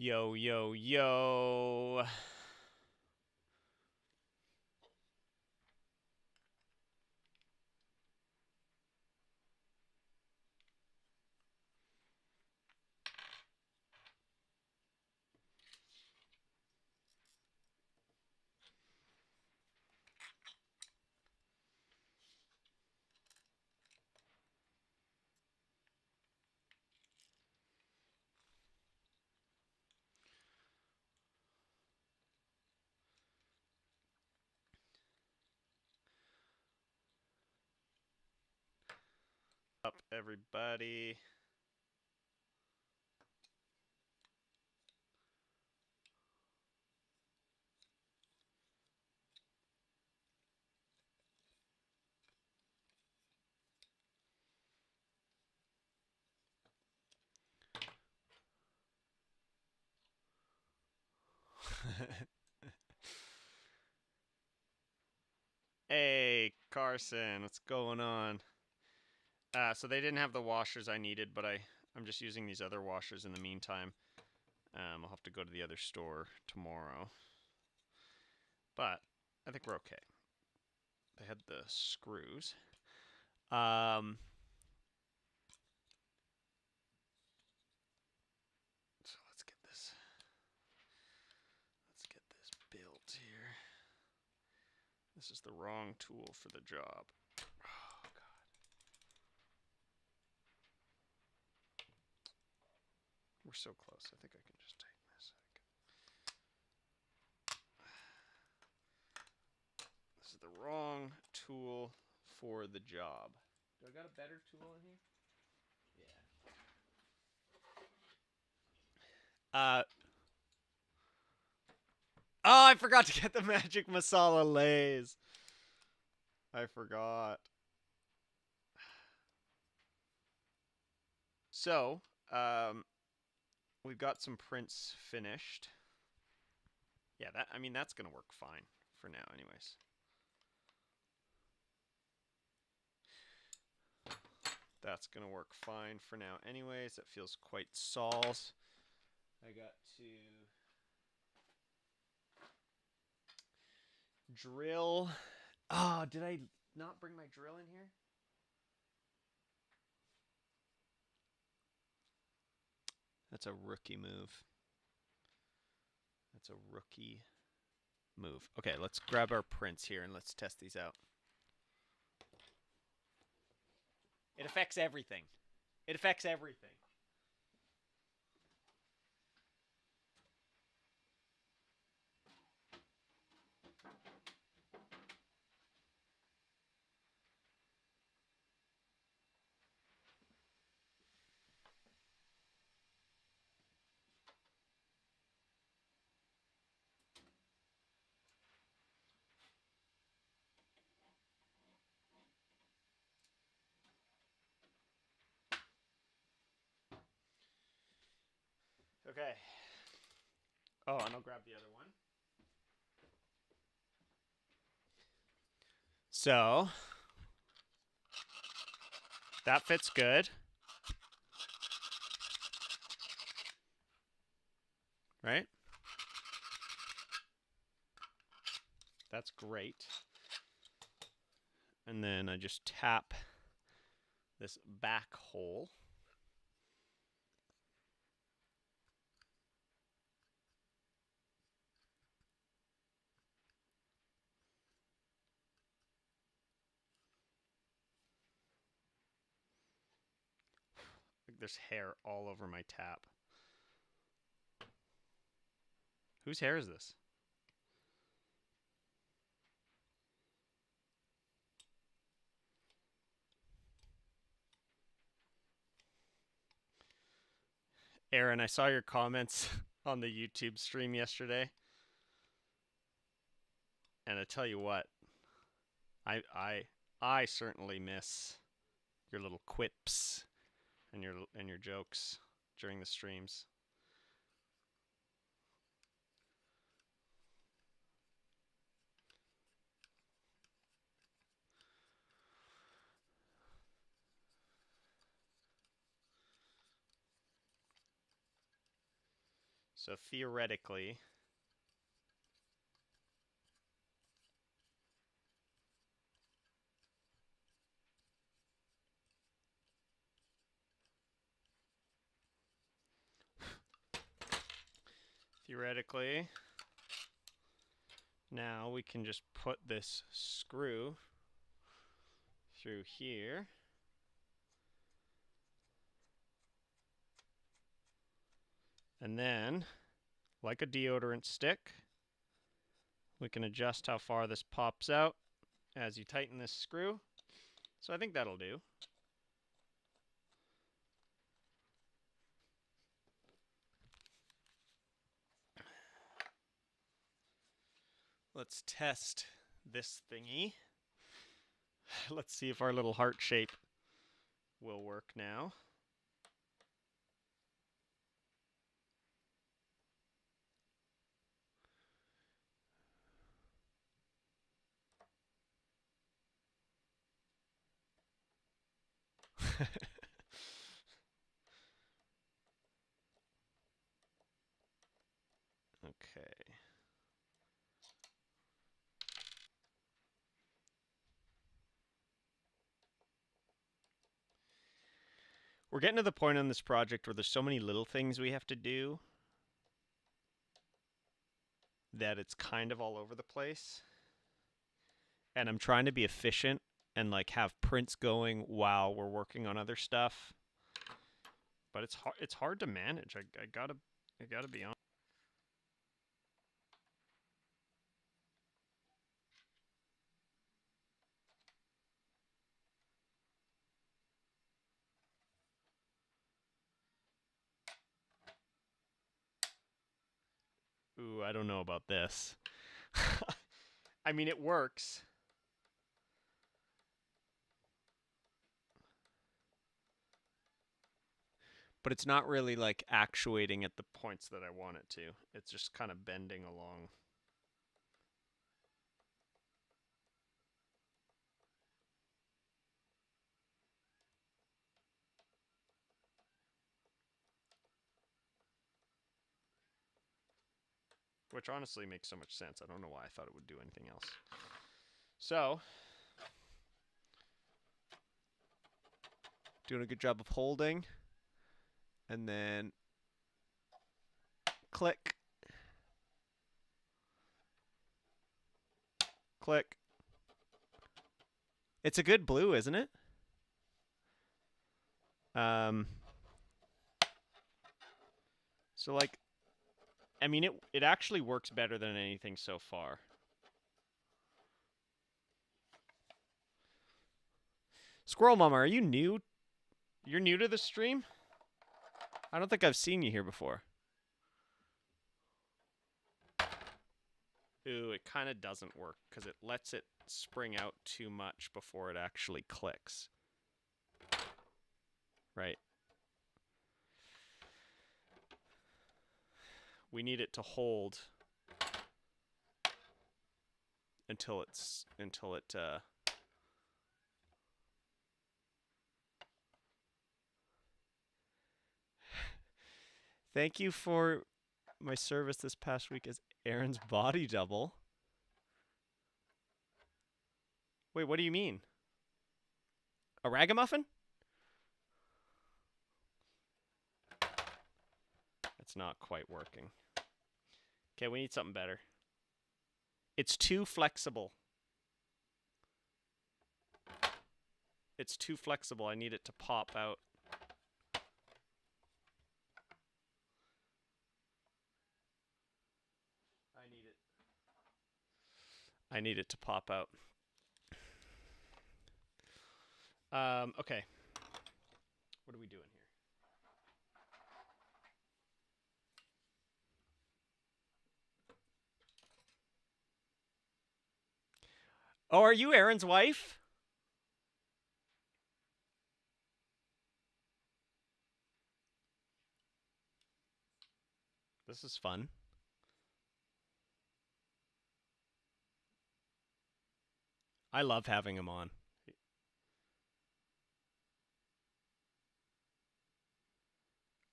Yo, yo, yo. Up, everybody. Hey, Carson, what's going on? So they didn't have the washers I needed, but I'm just using these other washers in the meantime. I'll have to go to the other store tomorrow, but I think we're okay. They had the screws. So let's get this built here. This is the wrong tool for the job. Oh God. We're so close. I think I can just tighten this. This is the wrong tool for the job. Do I got a better tool in here? Yeah. Oh, I forgot to get the magic masala lays. I forgot. So, we've got some prints finished. Yeah, that's gonna work fine for now, anyways. That's gonna work fine for now, anyways. It feels quite solid. I got to drill. Oh, did I not bring my drill in here? That's a rookie move. That's a rookie move. Okay, let's grab our prints here and let's test these out. It affects everything. It affects everything. Okay. Oh, and I'll grab the other one. So, that fits good. Right? That's great. And then I just tap this back hole. There's hair all over my tap. Whose hair is this? Aaron, I saw your comments on the YouTube stream yesterday. And I tell you what, I I I certainly miss your little quips and your jokes during the streams. So theoretically, now we can just put this screw through here. And then, like a deodorant stick, we can adjust how far this pops out as you tighten this screw. So I think that'll do. Let's test this thingy. Let's see if our little heart shape will work now. Okay. We're getting to the point on this project where there's so many little things we have to do that it's kind of all over the place. And I'm trying to be efficient and like have prints going while we're working on other stuff. But it's hard to manage. I gotta be honest. Ooh, I don't know about this. I mean, it works. But it's not really like actuating at the points that I want it to. It's just kind of bending along. Which honestly makes so much sense. I don't know why I thought it would do anything else. So, doing a good job of holding. And then click. Click. It's a good blue, isn't it? So like, I mean, it actually works better than anything so far. Squirrel Mama, are you new? You're new to the stream? I don't think I've seen you here before. Ooh, it kind of doesn't work because it lets it spring out too much before it actually clicks. Right. We need it to hold until it Thank you for my service this past week as Aaron's body double. Wait, what do you mean? A ragamuffin? It's not quite working. Okay, we need something better. It's too flexible. It's too flexible. I need it to pop out. I need it to pop out. Okay. What are we doing here? Oh, are you Aaron's wife? This is fun. I love having him on.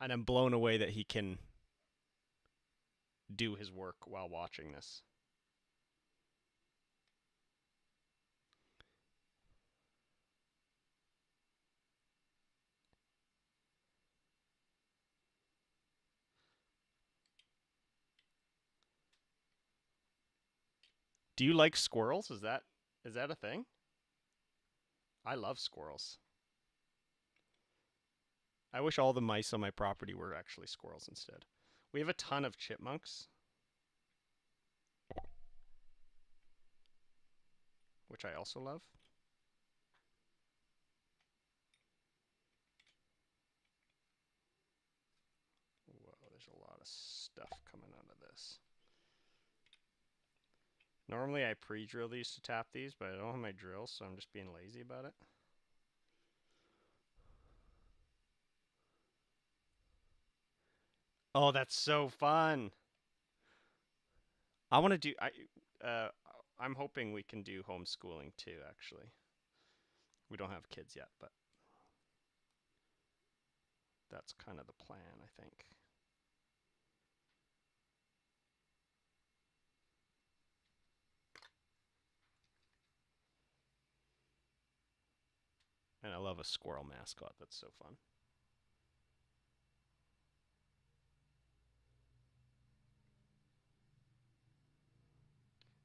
And I'm blown away that he can do his work while watching this. Do you like squirrels? Is that a thing? I love squirrels. I wish all the mice on my property were actually squirrels instead. We have a ton of chipmunks, which I also love. Whoa, there's a lot of stuff coming out of this. Normally I pre-drill these to tap these, but I don't have my drill, so I'm just being lazy about it. Oh, that's so fun. I want to do I'm hoping we can do homeschooling too, actually. We don't have kids yet, but that's kind of the plan, I think. And I love a squirrel mascot. That's so fun.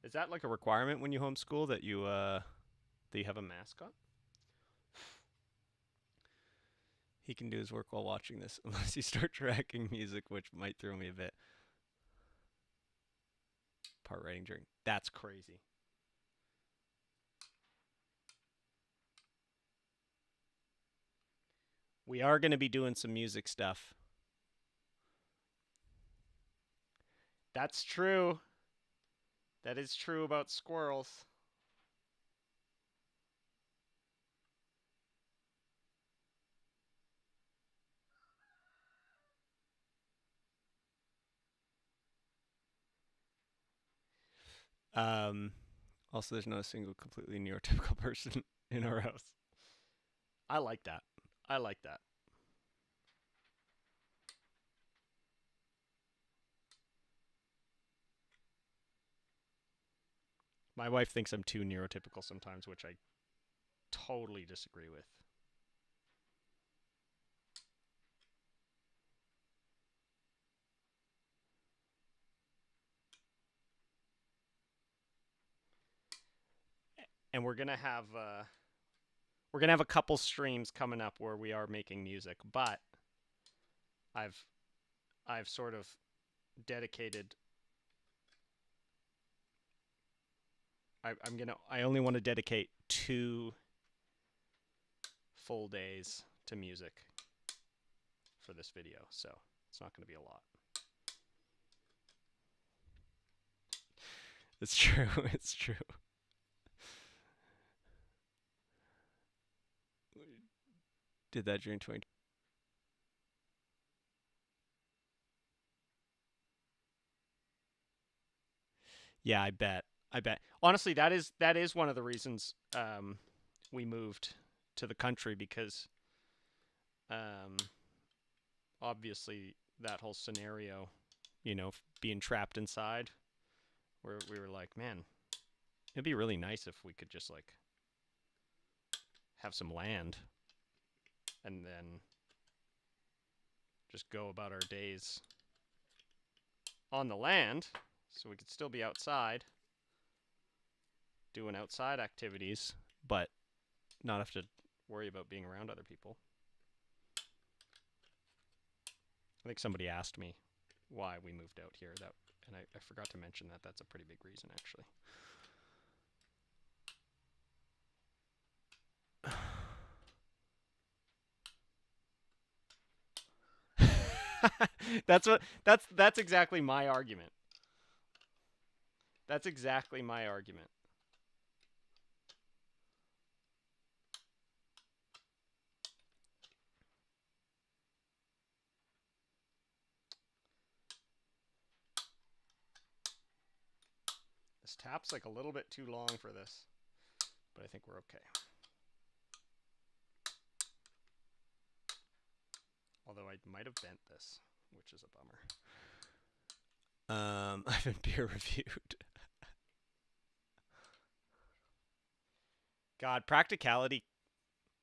Is that like a requirement when you homeschool that you have a mascot? He can do his work while watching this, unless you start tracking music, which might throw me a bit. Part writing during. That's crazy. We are going to be doing some music stuff. That's true. That is true about squirrels. Also, there's not a single completely neurotypical person in our house. I like that. I like that. My wife thinks I'm too neurotypical sometimes, which I totally disagree with. And we're gonna have a couple streams coming up where we are making music, but I've sort of dedicated. I only want to dedicate 2 full days to music for this video, so it's not going to be a lot. It's true. It's true. Did that during 20. Yeah, I bet. I bet. Honestly, that is one of the reasons we moved to the country, because obviously that whole scenario, being trapped inside, where we were like, man, it'd be really nice if we could just like have some land and then just go about our days on the land, so we could still be outside doing outside activities, but not have to worry about being around other people. I think somebody asked me why we moved out here, and I forgot to mention that that's a pretty big reason, actually. That's exactly my argument. That's exactly my argument. This tap's like a little bit too long for this, but I think we're okay. Although I might have bent this, which is a bummer. I've been peer reviewed. God, practicality.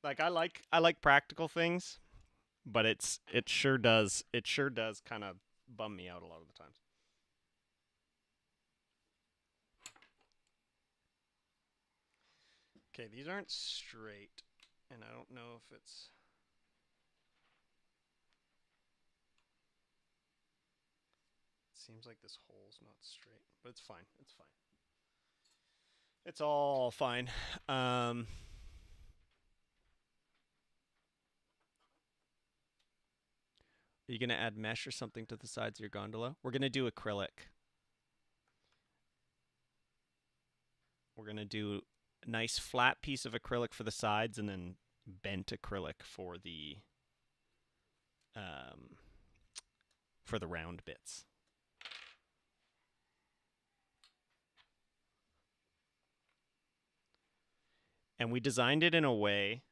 Like I like practical things, but it sure does kind of bum me out a lot of the times. Okay, these aren't straight, and I don't know if it's. It seems like this hole's not straight, but it's fine. It's fine. It's all fine. Are you gonna add mesh or something to the sides of your gondola? We're gonna do acrylic. We're gonna do a nice flat piece of acrylic for the sides, and then bent acrylic for the round bits. And we designed it in a way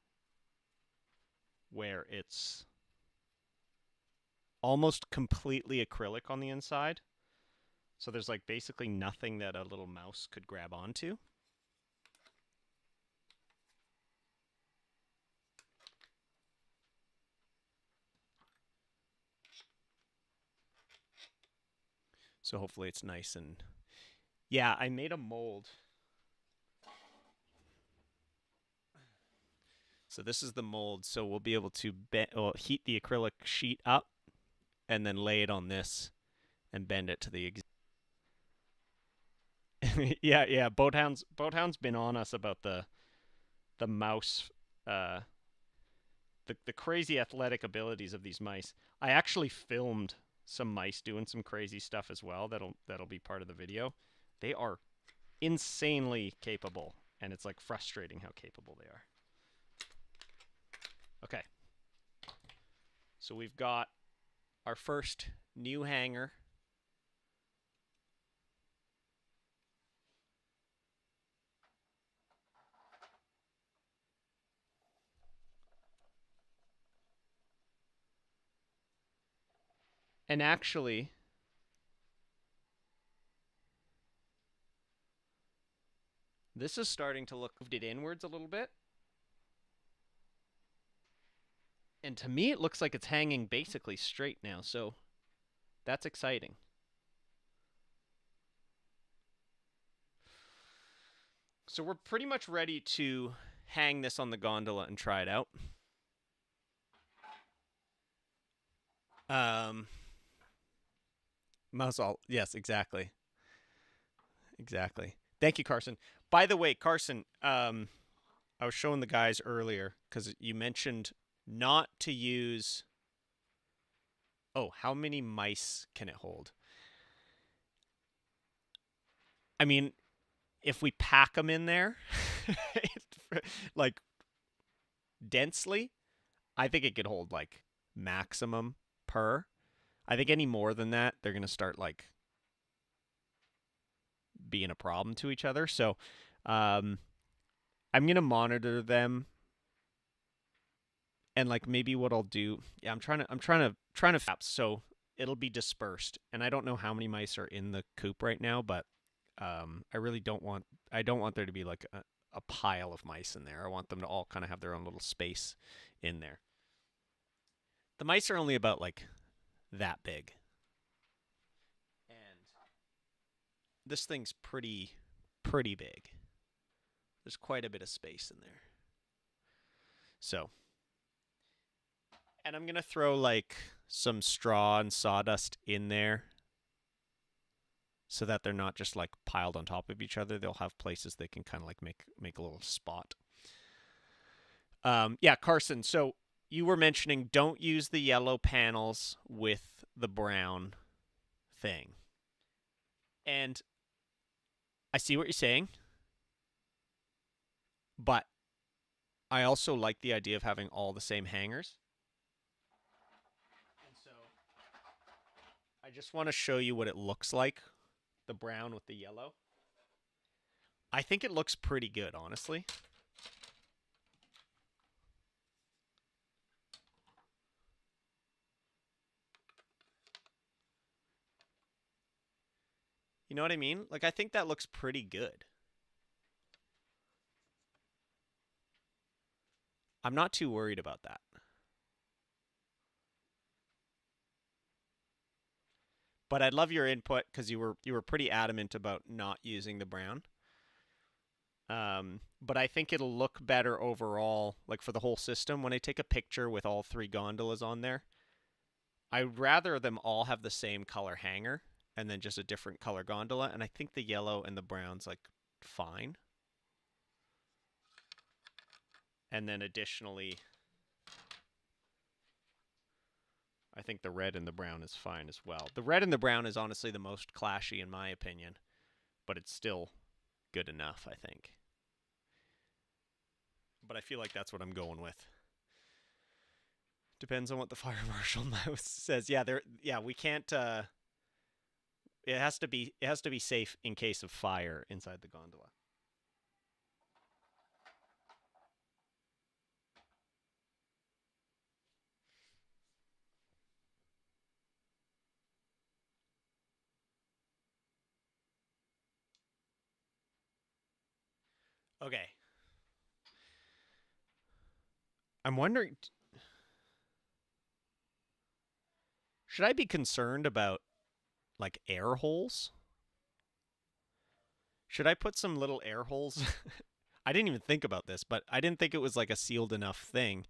where it's almost completely acrylic on the inside. So there's like basically nothing that a little mouse could grab onto. So hopefully it's nice and... Yeah, I made a mold. So this is the mold. So we'll be able to heat the acrylic sheet up and then lay it on this and bend it to the... yeah. Boathound's been on us about the mouse, the crazy athletic abilities of these mice. I actually filmed some mice doing some crazy stuff as well. That'll be part of the video. They are insanely capable, and it's like frustrating how capable they are. Okay. So we've got our first new hanger. And actually, this is starting to look... Moved it inwards a little bit. And to me, it looks like it's hanging basically straight now, so that's exciting. So we're pretty much ready to hang this on the gondola and try it out. Mouse all... Yes, exactly. Exactly. Thank you, Carson. By the way, Carson, I was showing the guys earlier because you mentioned not to use... Oh, how many mice can it hold? I mean, if we pack them in there, like, densely, I think it could hold, like, maximum per. I think any more than that, they're going to start, like, being a problem to each other. So, I'm going to monitor them. And like maybe what I'll do, yeah, I'm trying to so it'll be dispersed. And I don't know how many mice are in the coop right now, but I really don't want there to be like a pile of mice in there. I want them to all kind of have their own little space in there. The mice are only about like that big. And this thing's pretty big. There's quite a bit of space in there. So, and I'm going to throw like some straw and sawdust in there so that they're not just like piled on top of each other. They'll have places they can kind of like make a little spot. Yeah, Carson, so you were mentioning don't use the yellow panels with the brown thing. And I see what you're saying, but I also like the idea of having all the same hangers. And so I just want to show you what it looks like, the brown with the yellow. I think it looks pretty good, honestly. You know what I mean? Like, I think that looks pretty good. I'm not too worried about that. But I'd love your input because you were pretty adamant about not using the brown. But I think it'll look better overall, like for the whole system. When I take a picture with all three gondolas on there, I'd rather them all have the same color hanger and then just a different color gondola. And I think the yellow and the brown's like fine. And then additionally, I think the red and the brown is fine as well. The red and the brown is honestly the most clashy in my opinion, but it's still good enough, I think. But I feel like that's what I'm going with. Depends on what the fire marshal mouse says. Yeah, we can't it has to be safe in case of fire inside the gondola. Okay. I'm wondering, should I be concerned about like air holes? Should I put some little air holes? I didn't even think about this, but I didn't think it was like a sealed enough thing.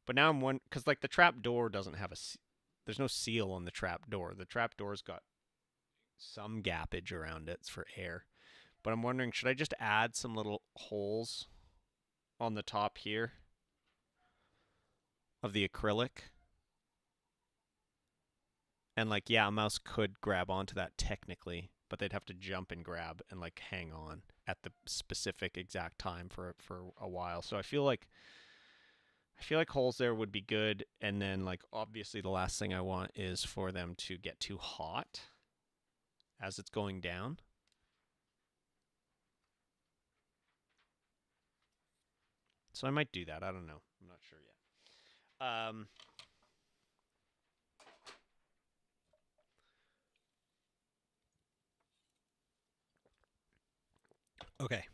But now I'm one because like the trap door doesn't have there's no seal on the trap door. The trap door's got some gappage around it for air. But I'm wondering, should I just add some little holes on the top here of the acrylic? And like, yeah, a mouse could grab onto that technically, but they'd have to jump and grab and like hang on at the specific exact time for a while. So I feel like holes there would be good. And then like obviously the last thing I want is for them to get too hot as it's going down. So I might do that. I don't know. I'm not sure yet. Okay.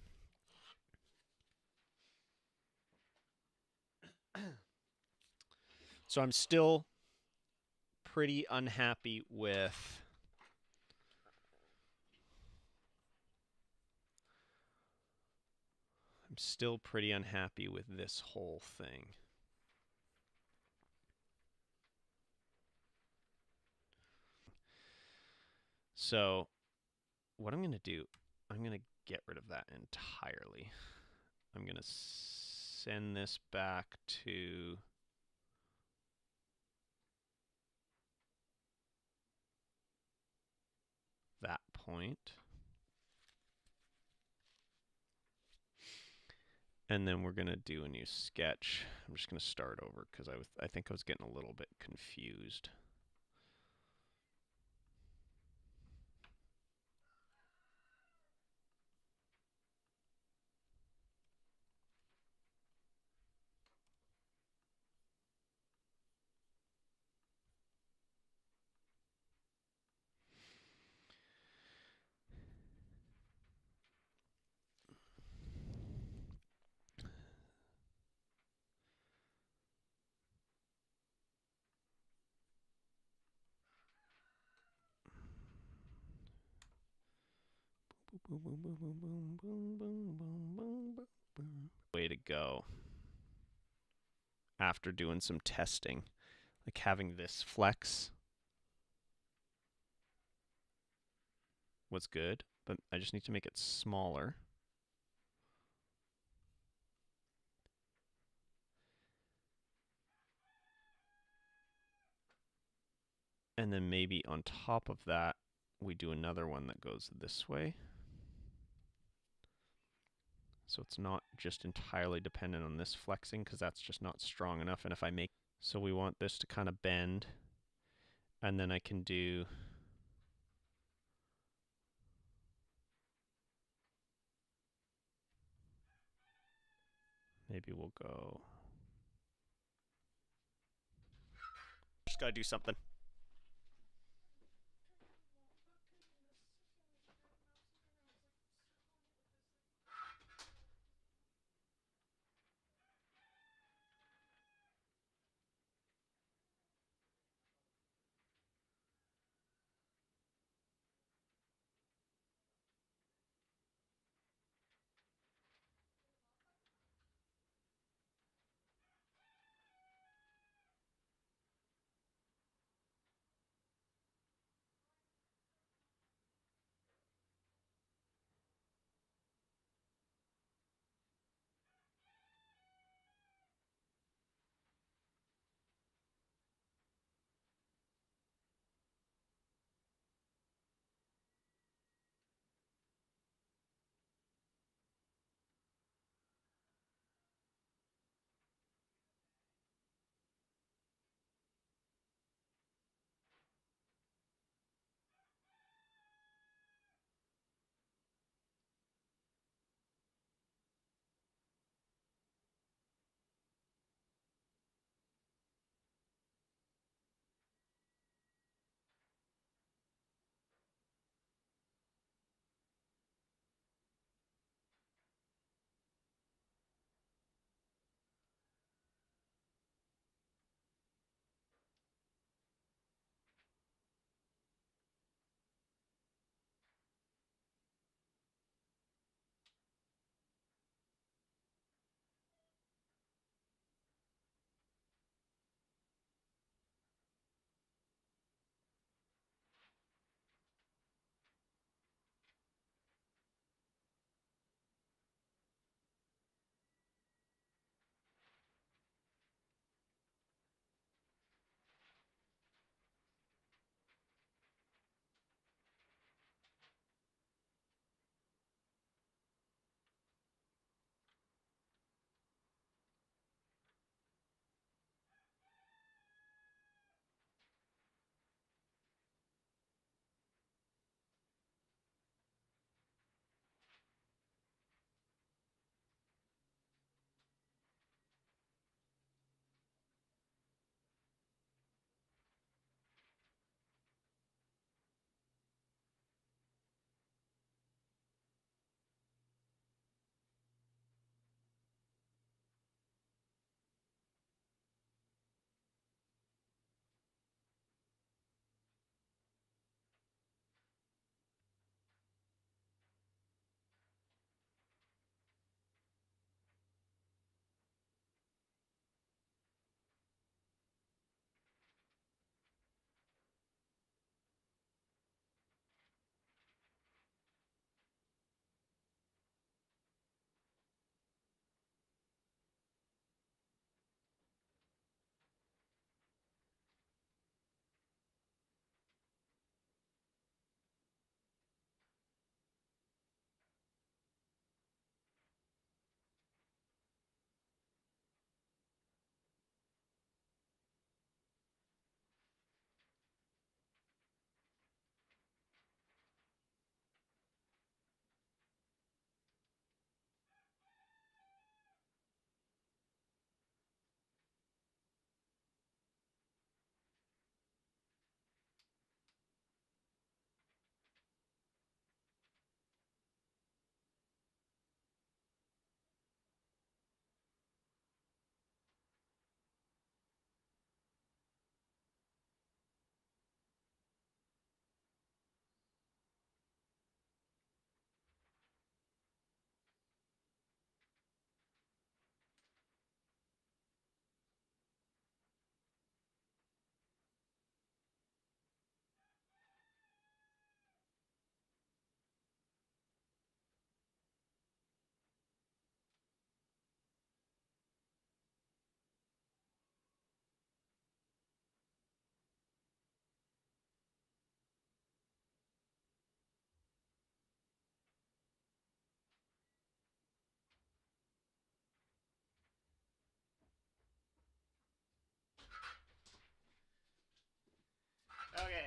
So I'm still pretty unhappy with this whole thing. So what I'm going to do, I'm going to get rid of that entirely. I'm going to send this back to that point. And then we're going to do a new sketch. I'm just going to start over because I think I was getting a little bit confused. Way to go. After doing some testing, like having this flex was good, but I just need to make it smaller. And then maybe on top of that, we do another one that goes this way. So it's not just entirely dependent on this flexing because that's just not strong enough. And if I make, so we want this to kind of bend, and then I can do maybe we'll go, just gotta do something.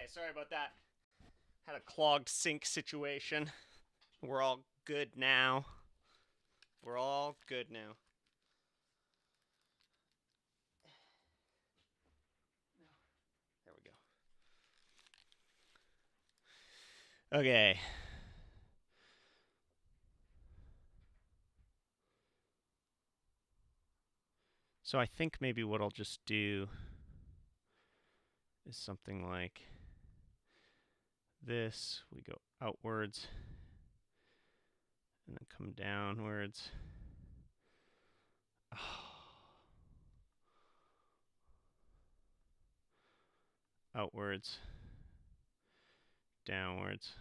sorry about that. Had a clogged sink situation. We're all good now. We're all good now. There we go. Okay. So I think maybe what I'll just do is something like this. We go outwards and then come downwards. Outwards, downwards.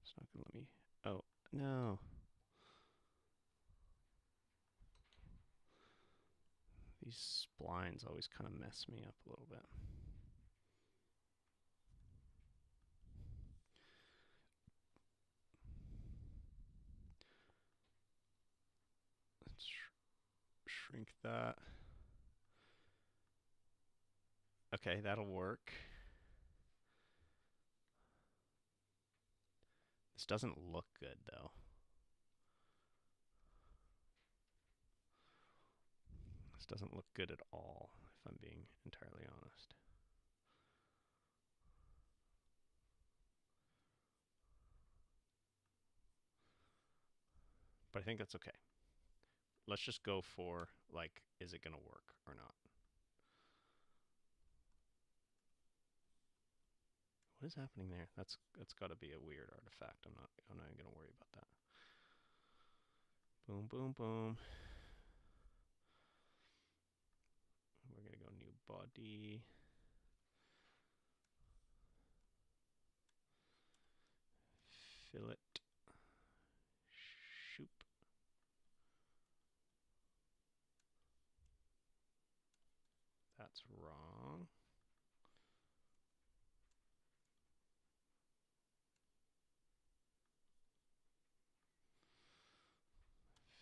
It's not gonna let me. Oh, no. These splines always kind of mess me up a little bit. Let's shrink that. Okay, that'll work. This doesn't look good, though. This doesn't look good at all, if I'm being entirely honest. But I think that's okay. Let's just go for, like, is it going to work or not? What is happening there? That's got to be a weird artifact. I'm not even going to worry about that. Boom, boom, boom. We're going to go new body. Fillet. Shoop. That's wrong.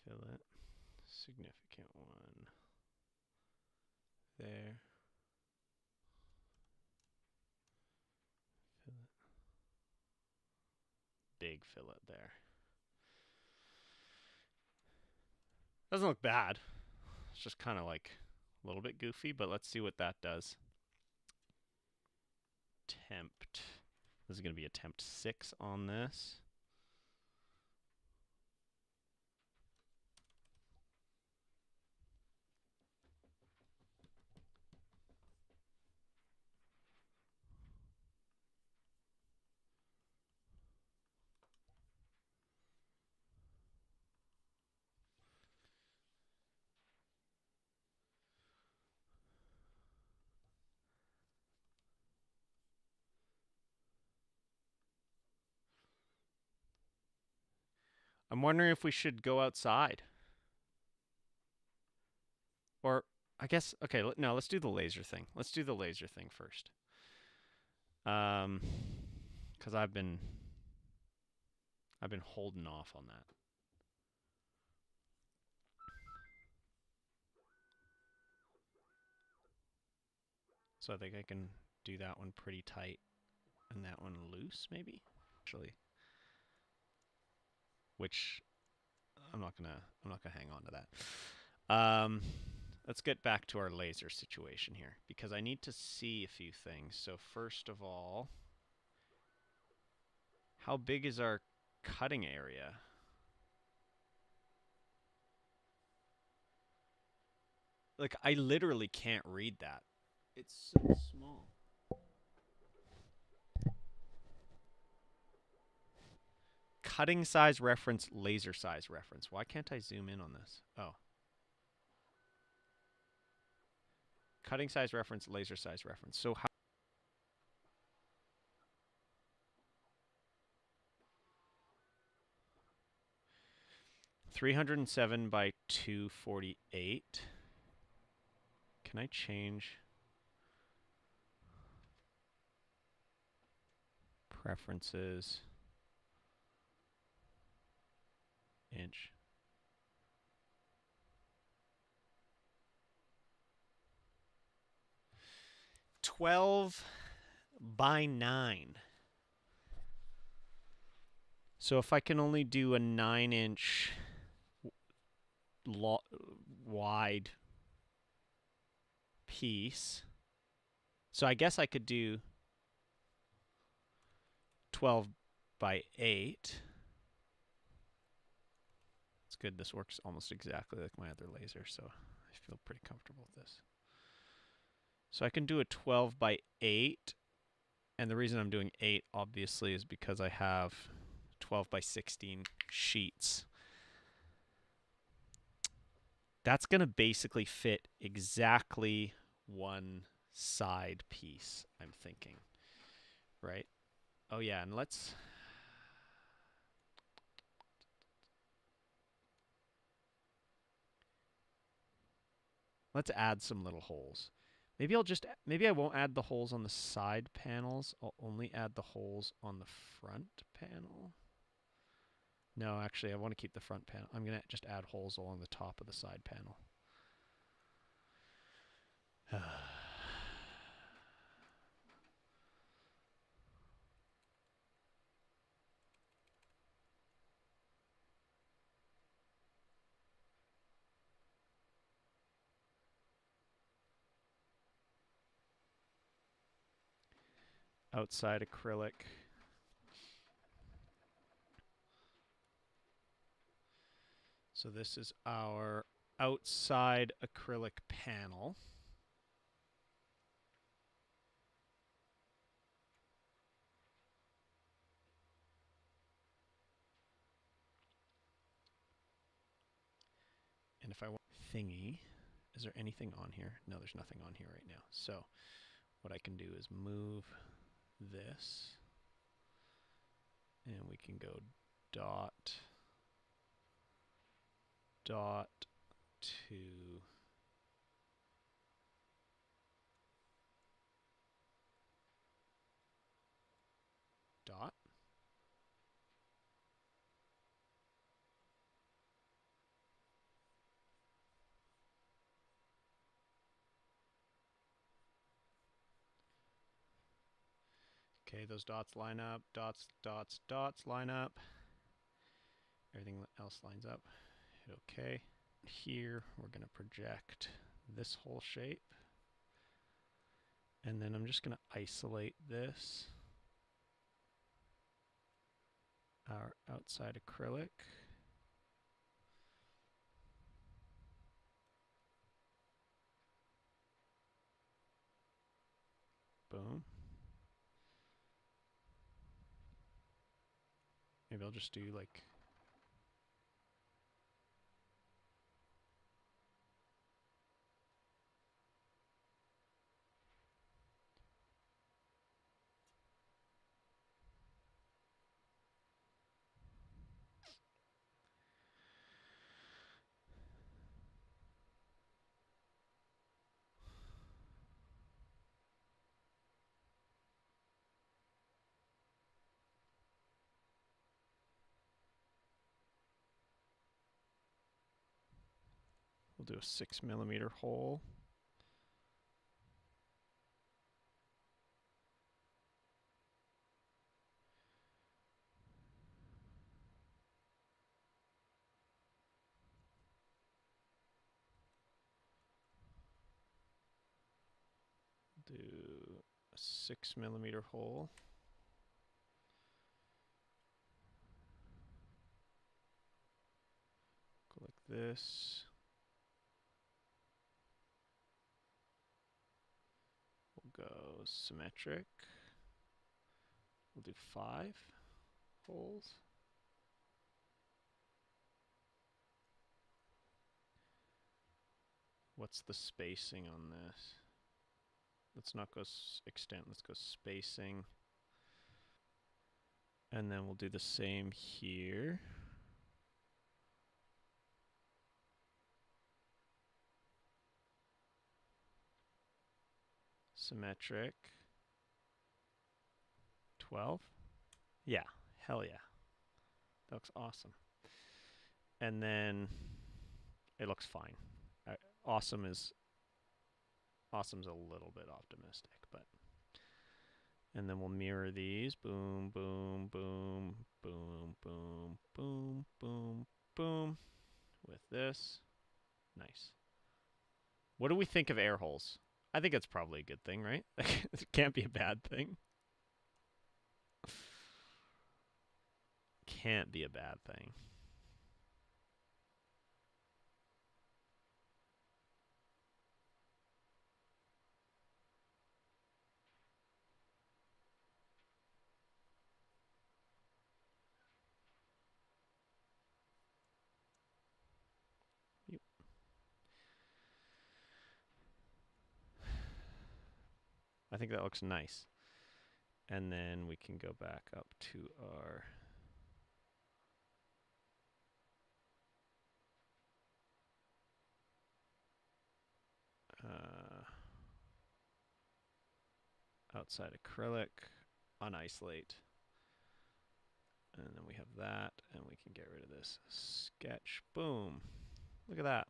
Fillet. Significant one. There. Fillet. Big fillet there. Doesn't look bad. It's just kind of like a little bit goofy, but let's see what that does. Tempt. This is going to be attempt 6 on this. I'm wondering if we should go outside. Or, I guess, okay, no, let's do the laser thing. Let's do the laser thing first. Because I've been holding off on that. So I think I can do that one pretty tight and that one loose, maybe? Actually. Which I'm not gonna hang on to that. Let's get back to our laser situation here, because I need to see a few things. So first of all, how big is our cutting area? Like, I literally can't read that. It's so small. Cutting size reference, laser size reference. Why can't I zoom in on this? Oh. Cutting size reference, laser size reference. So how 307 by 248. Can I change preferences? Inch. 12 by 9. So if I can only do a 9-inch wide piece, so I guess I could do 12 by 8. It's good. This works almost exactly like my other laser, so I feel pretty comfortable with this. So I can do a 12 by 8, and the reason I'm doing 8 obviously is because I have 12 by 16 sheets. That's going to basically fit exactly one side piece, I'm thinking. Right? Oh yeah, and let's add some little holes. Maybe I won't add the holes on the side panels. I'll only add the holes on the front panel. No, actually, I want to keep the front panel. I'm going to just add holes along the top of the side panel. Outside acrylic. So this is our outside acrylic panel. And if I want thingy, is there anything on here? No, there's nothing on here right now. So what I can do is move this, and we can go dot, dot to dot. Okay, those dots line up, dots, dots, dots line up. Everything else lines up. Hit OK. Here, we're going to project this whole shape. And then I'm just going to isolate this, our outside acrylic. Boom. Maybe I'll just do like we'll do a 6mm hole. Do a 6mm hole. Go like this. We'll go symmetric. We'll do 5 holes. What's the spacing on this? Let's not go extent, let's go spacing. And then we'll do the same here. Symmetric. 12. Yeah, hell yeah. That looks awesome. And then it looks fine. Awesome is Awesome's a little bit optimistic, but... And then we'll mirror these. Boom, boom, boom, boom, boom, boom, boom, boom. With this. Nice. What do we think of air holes? I think it's probably a good thing, right? It can't be a bad thing. Can't be a bad thing. Yep. I think that looks nice. And then we can go back up to our... outside acrylic, unisolate. And then we have that, and we can get rid of this sketch. Boom. Look at that.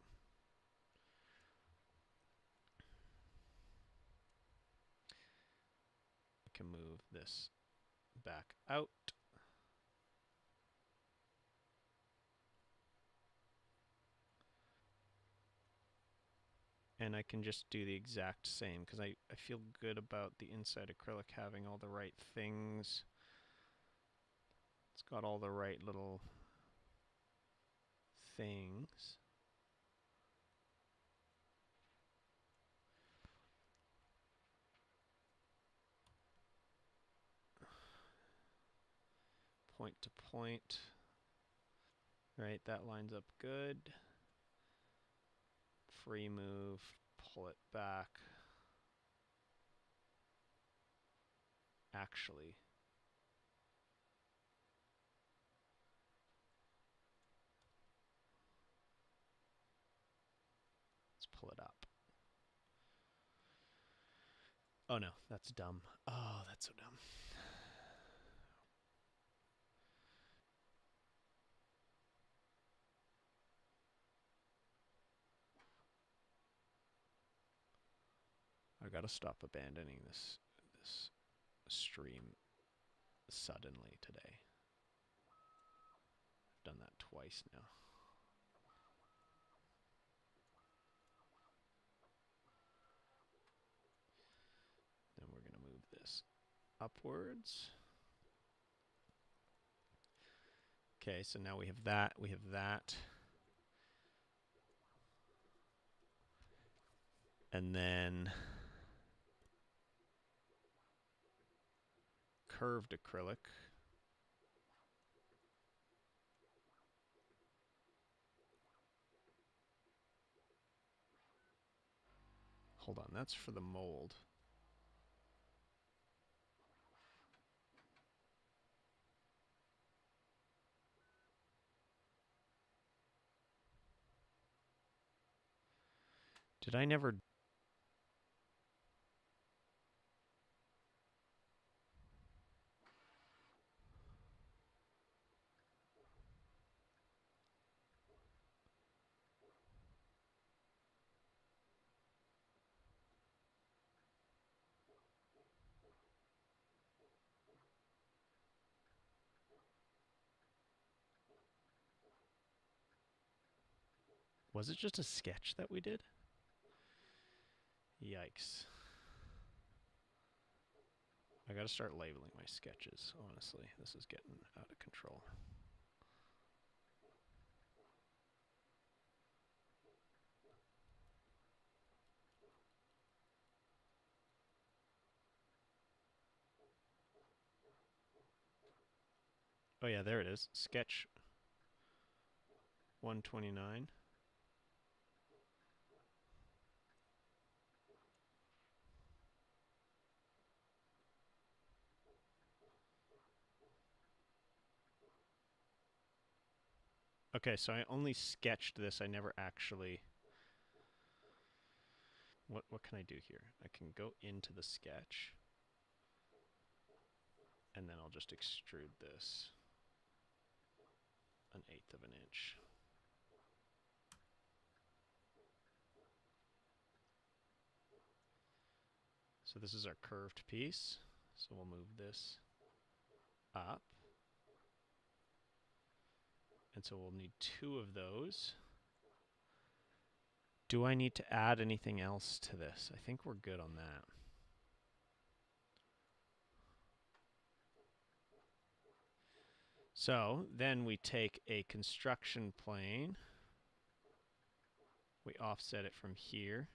We can move this back out. And I can just do the exact same because I feel good about the inside acrylic having all the right things. It's got all the right little things. Point to point. Right, that lines up good. Free move, pull it back. Actually, let's pull it up. Oh no, that's dumb. Oh, that's so dumb. I gotta stop abandoning this stream suddenly today. I've done that twice now. Then we're gonna move this upwards. Okay, so now we have that, we have that. And then curved acrylic. Hold on, that's for the mold. Did I never... Was it just a sketch that we did? Yikes. I gotta start labeling my sketches, honestly. This is getting out of control. Oh yeah, there it is. Sketch 129. Okay, so I only sketched this. I never actually... What can I do here? I can go into the sketch. And then I'll just extrude this 1/8 of an inch. So this is our curved piece. So we'll move this up. And so we'll need 2 of those. Do I need to add anything else to this? I think we're good on that. So then we take a construction plane. We offset it from here,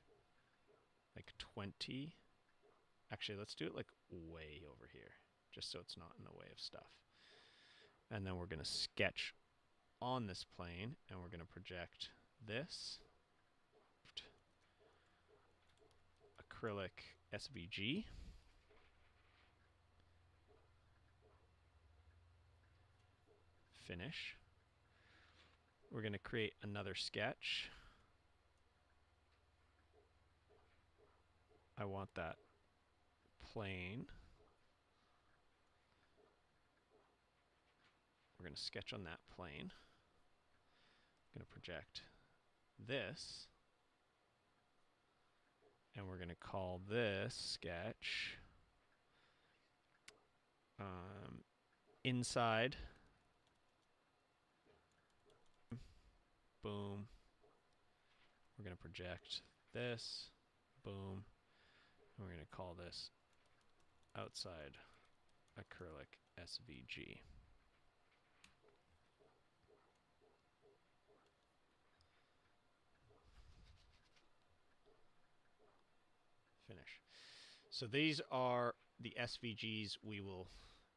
like 20. Actually, let's do it like way over here, just so it's not in the way of stuff. And then we're going to sketch on this plane, and we're going to project this acrylic SVG. Finish. We're going to create another sketch. I want that plane. We're going to sketch on that plane. I'm going to project this. And we're going to call this sketch inside. Boom. We're going to project this. Boom. And we're going to call this outside acrylic SVG. Finish. So these are the SVGs we will,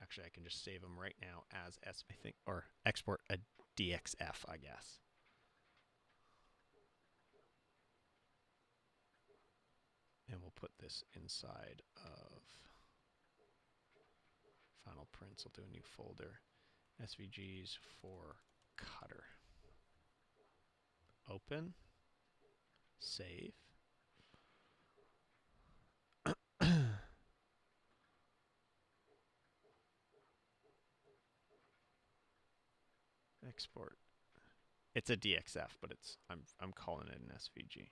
actually I can just save them right now as I think, or export a DXF, I guess. And we'll put this inside of Final Prints. I'll do a new folder. SVGs for Cutter. Open. Save. Export. It's a DXF, but it's I'm calling it an SVG.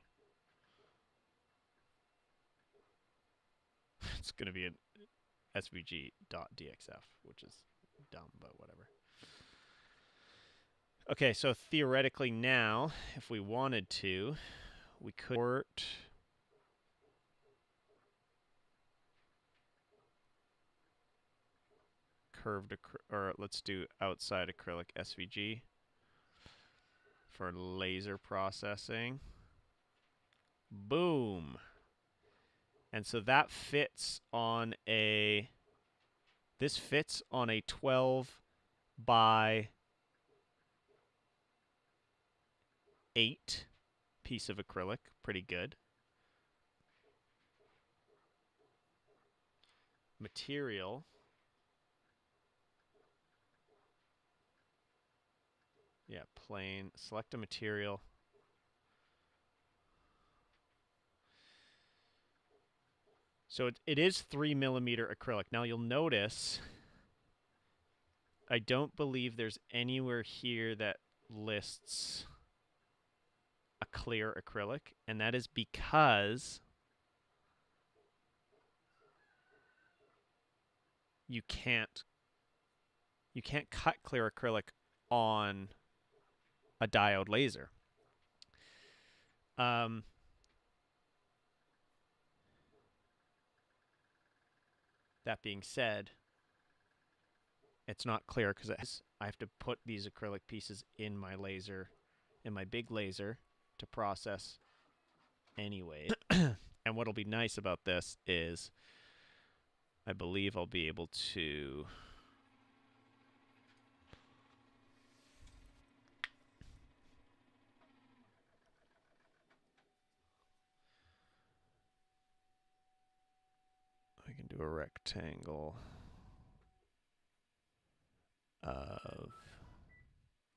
It's going to be an svg.dxf, which is dumb, but whatever. Okay, so theoretically now, if we wanted to, we could import curved, or let's do outside acrylic SVG for laser processing. Boom. And so that fits on a, this fits on a 12 by 8 piece of acrylic. Pretty good. Material. Yeah, plane. Select a material. So it is 3mm acrylic. Now you'll notice I don't believe there's anywhere here that lists a clear acrylic, and that is because you can't cut clear acrylic on a diode laser. That being said, it's not clear because I have to put these acrylic pieces in my laser, in my big laser, to process anyway. And what'll be nice about this is I believe I'll be able to I can do a rectangle of,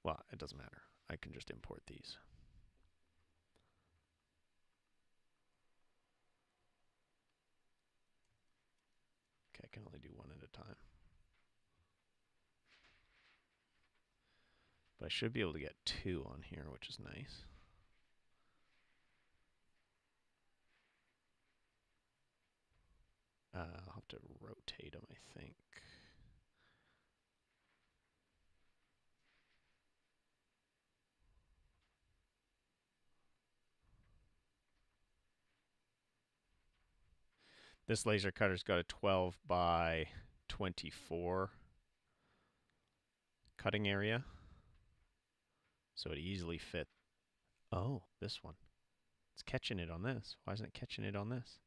well, it doesn't matter. I can just import these. Okay, I can only do one at a time. But I should be able to get 2 on here, which is nice. I'll have to rotate them, I think. This laser cutter's got a 12 by 24 cutting area. So it easily fit. Oh, this one. It's catching it on this. Why isn't it catching it on this?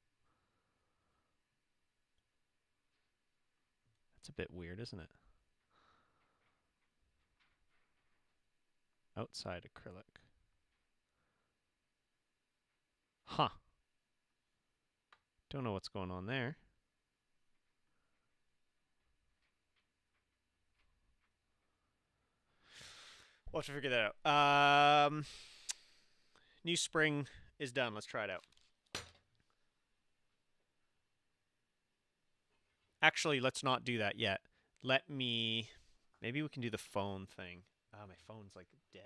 That's a bit weird, isn't it? Outside acrylic. Huh. Don't know what's going on there. We'll have to figure that out. New spring is done. Let's try it out. Actually, let's not do that yet. Maybe we can do the phone thing. Ah, my phone's like dead.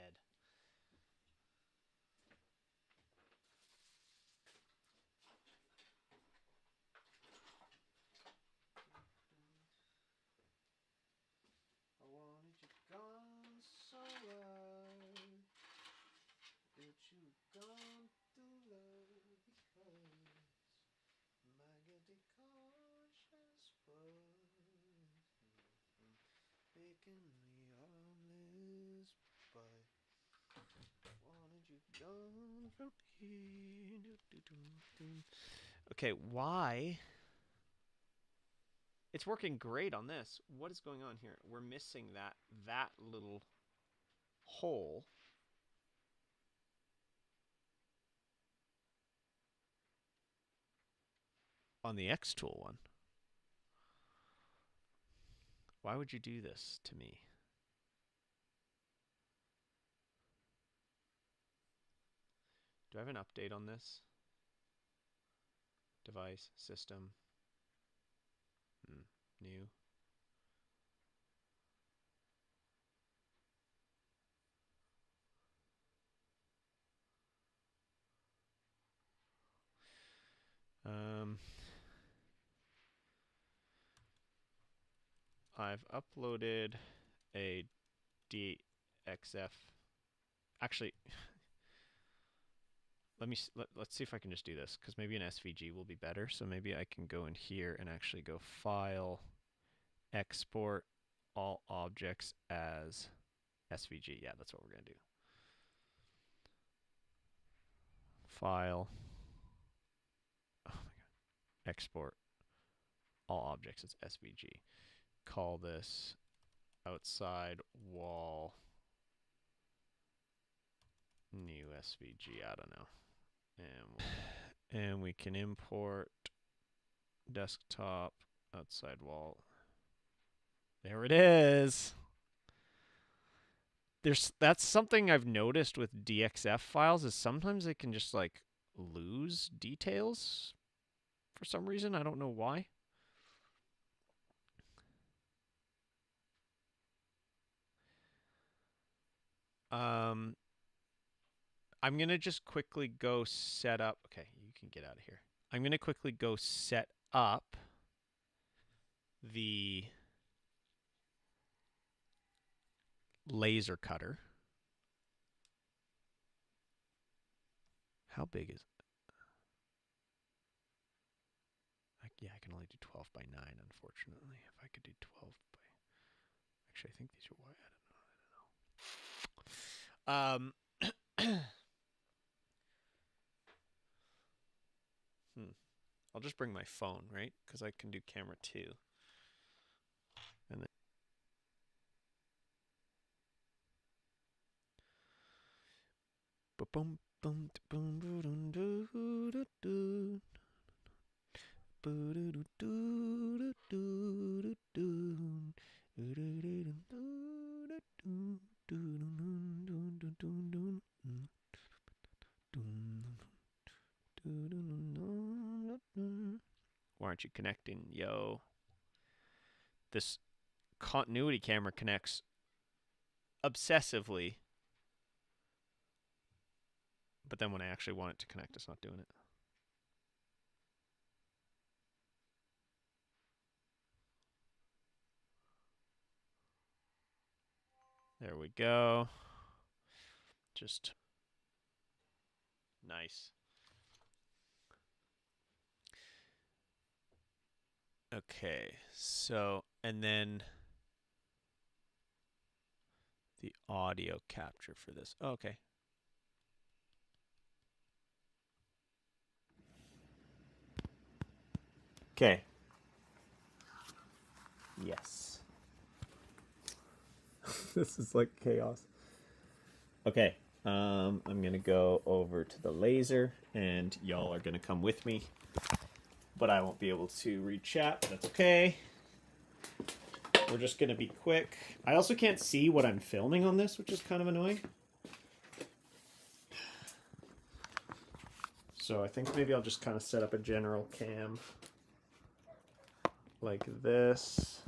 I wanted you gone so long, but you gone through love because my guilty conscience was making me harmless, but wanted you gone from here. Okay, why? It's working great on this. What is going on here? We're missing that little hole. On the Xtool one. Why would you do this to me? Do I have an update on this? Device, system. New. I've uploaded a DXF. Actually, let's see if I can just do this, because maybe an SVG will be better. So maybe I can go in here and actually go File, Export all objects as SVG. Yeah, that's what we're going to do. File. Oh my god. Export all objects as SVG. Call this outside wall new SVG. I don't know. And we can import desktop outside wall. There it is. That's something I've noticed with DXF files, is sometimes they can just like lose details for some reason. I don't know why. I'm gonna just quickly go set up. Okay, you can get out of here. I'm gonna quickly go set up the laser cutter. How big is it? Yeah, I can only do 12 by 9, unfortunately. If I could do 12 by... Actually, I think these are wide. I don't know. I'll just bring my phone, right? Because I can do camera 2. And then... Why aren't you connecting, yo? This continuity camera connects obsessively, but then when I actually want it to connect, it's not doing it. There we go. Just nice. Okay, so, and then the audio capture for this. Oh, okay. Okay. Yes. This is like chaos. Okay. I'm gonna go over to the laser, and y'all are gonna come with me. But I won't be able to read chat. But that's okay. We're just gonna be quick. I also can't see what I'm filming on this, which is kind of annoying. So I think maybe I'll just kind of set up a general cam like this.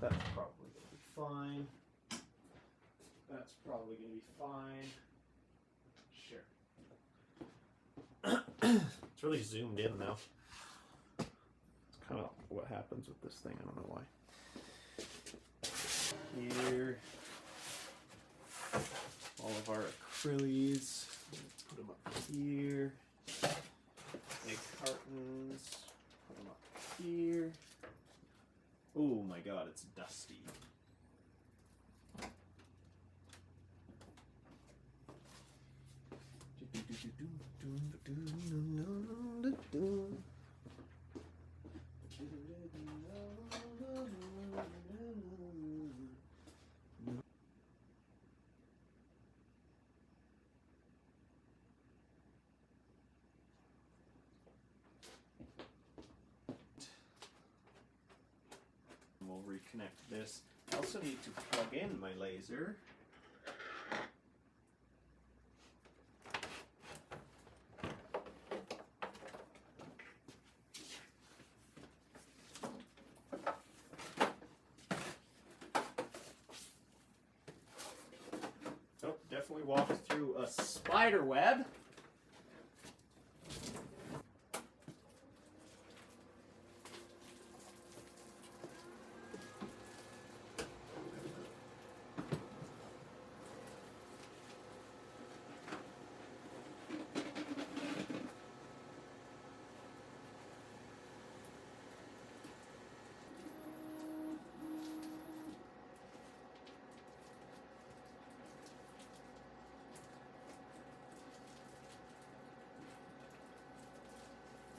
That's probably gonna be fine. That's probably gonna be fine. Sure. It's really zoomed in though. It's kind of what happens with this thing. I don't know why. Here, all of our acrylics. Let's put them up here. Egg cartons. Put them up here. Oh my god, it's dusty. We'll reconnect this. I also need to plug in my laser. Oh, definitely walked through a spider web.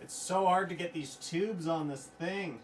It's so hard to get these tubes on this thing.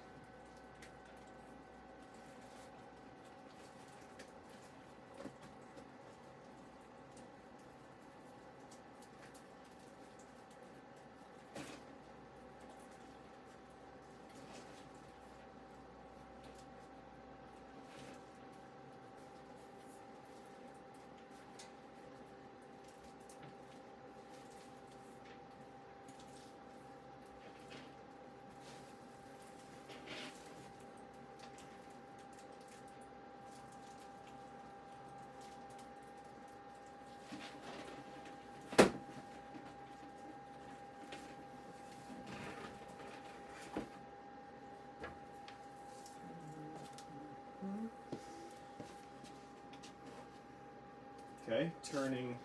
Okay, turning.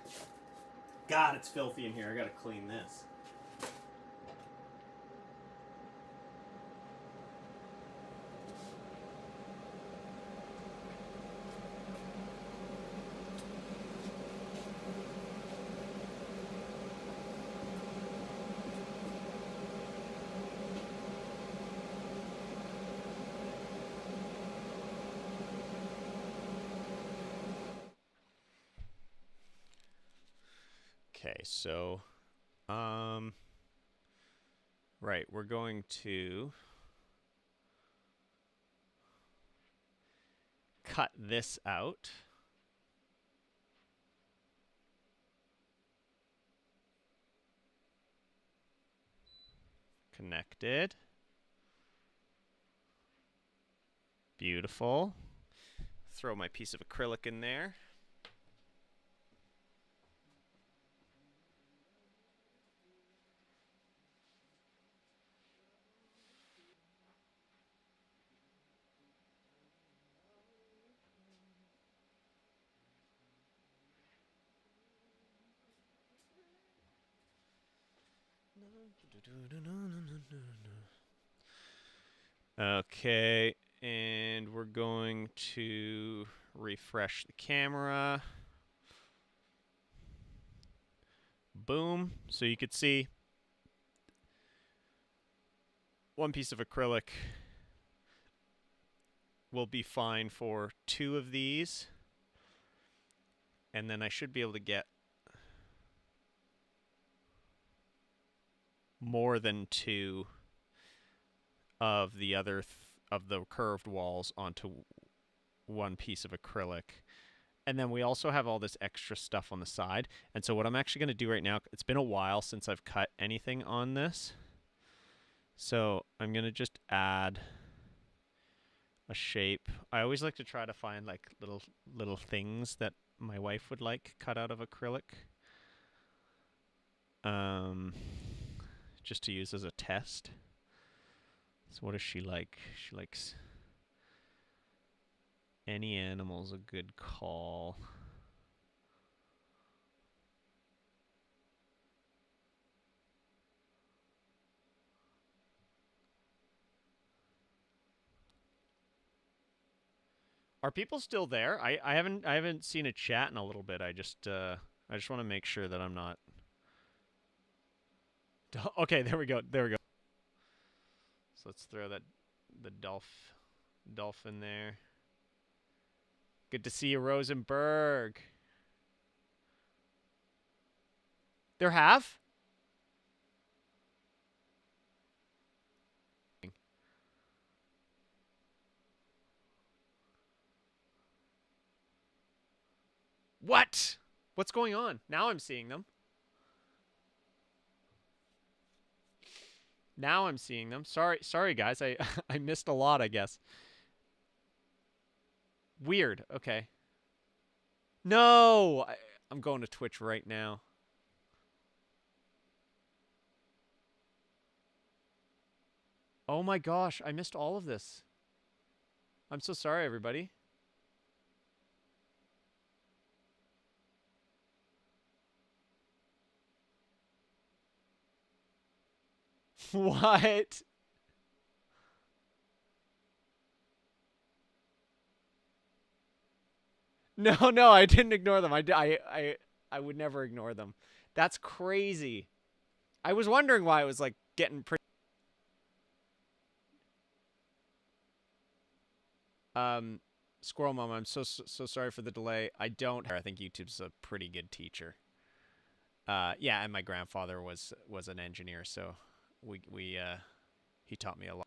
God, it's filthy in here. I gotta clean this. Okay, so, right, we're going to cut this out. Connected. Beautiful. Throw my piece of acrylic in there. Okay, and we're going to refresh the camera. Boom. So you could see one piece of acrylic will be fine for 2 of these. And then I should be able to get more than 2 of the other of the curved walls onto one piece of acrylic. And then we also have all this extra stuff on the side. And so what I'm actually going to do right now, it's been a while since I've cut anything on this. So I'm going to just add a shape. I always like to try to find like little things that my wife would like cut out of acrylic. Just to use as a test. So what does she like? She likes any animal's a good call. Are people still there? I haven't seen a chat in a little bit. I just want to make sure that I'm not. Okay, there we go. There we go. So let's throw the dolphin there. Good to see you, Rosenberg. There have? What? What's going on? Now I'm seeing them. Now I'm seeing them. Sorry guys. I missed a lot, I guess. Weird. Okay. No! I'm going to Twitch right now. Oh my gosh, I missed all of this. I'm so sorry, everybody. What? No, I didn't ignore them. I would never ignore them. That's crazy. I was wondering why it was like getting pretty. Squirrel Mom, I'm so sorry for the delay. I think YouTube's a pretty good teacher. Yeah, and my grandfather was an engineer, so he taught me a lot.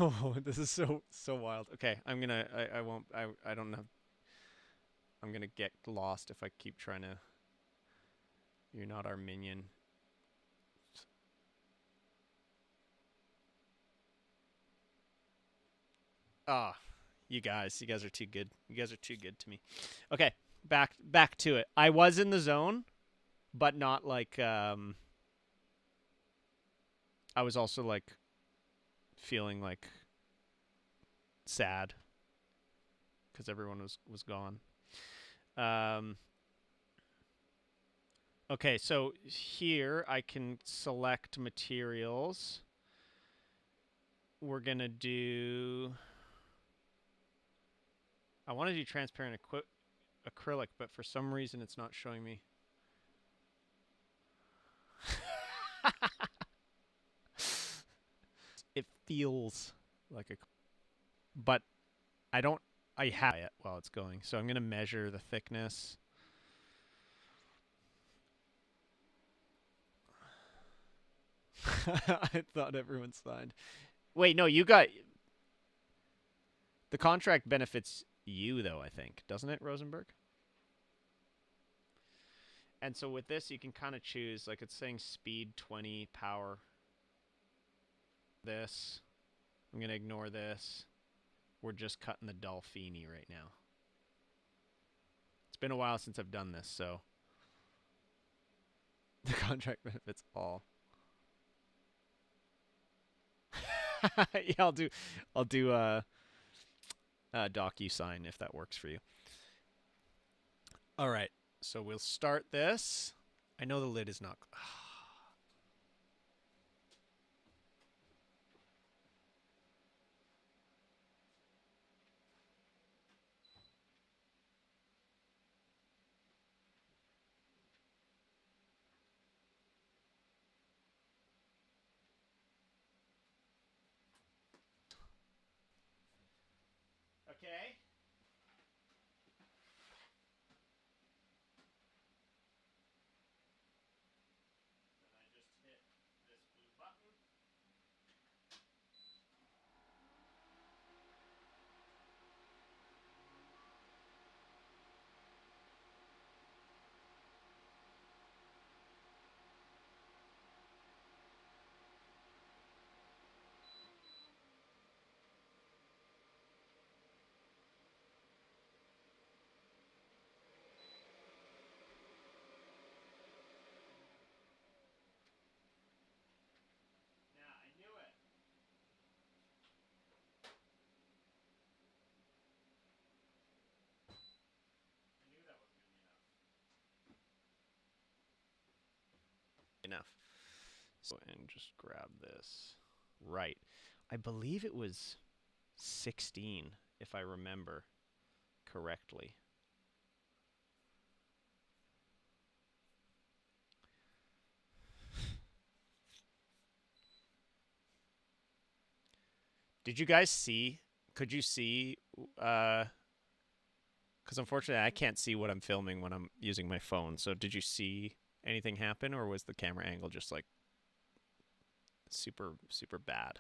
Oh, this is so wild. Okay, I don't know. I'm gonna get lost if I keep trying to. You're not our minion. Ah, you guys are too good. You guys are too good to me. Okay, back to it. I was in the zone, but not like I was also like feeling like sad because everyone was gone. Okay, so here I can select materials. We're gonna do. I want to do transparent acrylic, but for some reason it's not showing me. It feels like a, but I don't. I have it while it's going, so I'm gonna measure the thickness. I thought everyone signed. Wait, no, you got the contract benefits you though. I think doesn't it, Rosenberg? And so with this, you can kind of choose, like it's saying speed 20, power. This. I'm going to ignore this. We're just cutting the Dolphini right now. It's been a while since I've done this, so. The contract benefits all. Yeah, I'll do DocuSign if that works for you. All right, so we'll start this. I know the lid is not. Okay. Then I just hit this blue button. Yeah, I knew it. I knew that wasn't going to be enough. So, and just grab this. Right. I believe it was 16, if I remember correctly. Did you guys see? Could you see? Because unfortunately, I can't see what I'm filming when I'm using my phone. So, did you see anything happen, or was the camera angle just like super, super bad?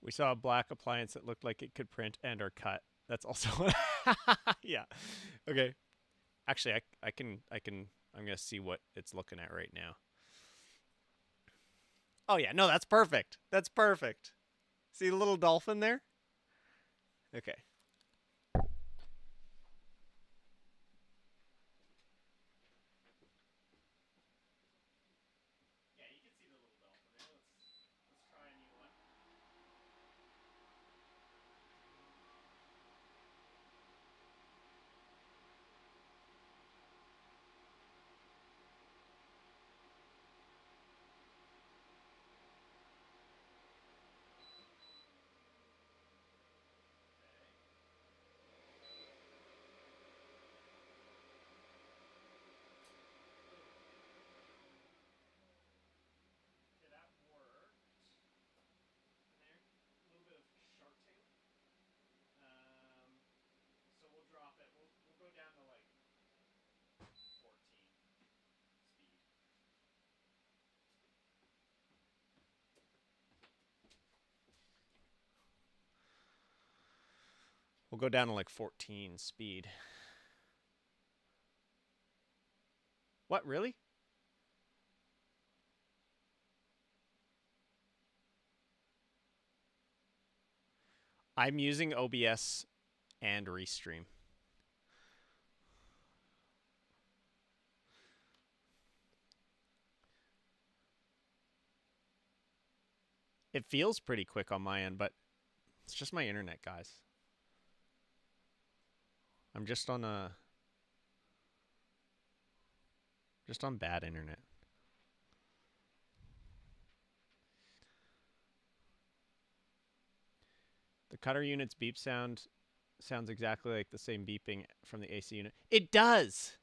We saw a black appliance that looked like it could print and or cut. That's also yeah. Okay. Actually, I'm gonna see what it's looking at right now. Oh yeah, no, that's perfect. That's perfect. See the little dolphin there? Okay. Yeah, you can see the little dolphin there. Let's try a new one. Okay, that worked. And there, a little bit of sharting. So we'll drop it. We'll go down to like 14 speed. We'll go down to like 14 speed. What, really? I'm using OBS and Restream. It feels pretty quick on my end, but it's just my internet, guys. I'm just on bad internet. cutter unit's beep sounds exactly like the same beeping from the AC unit. It does!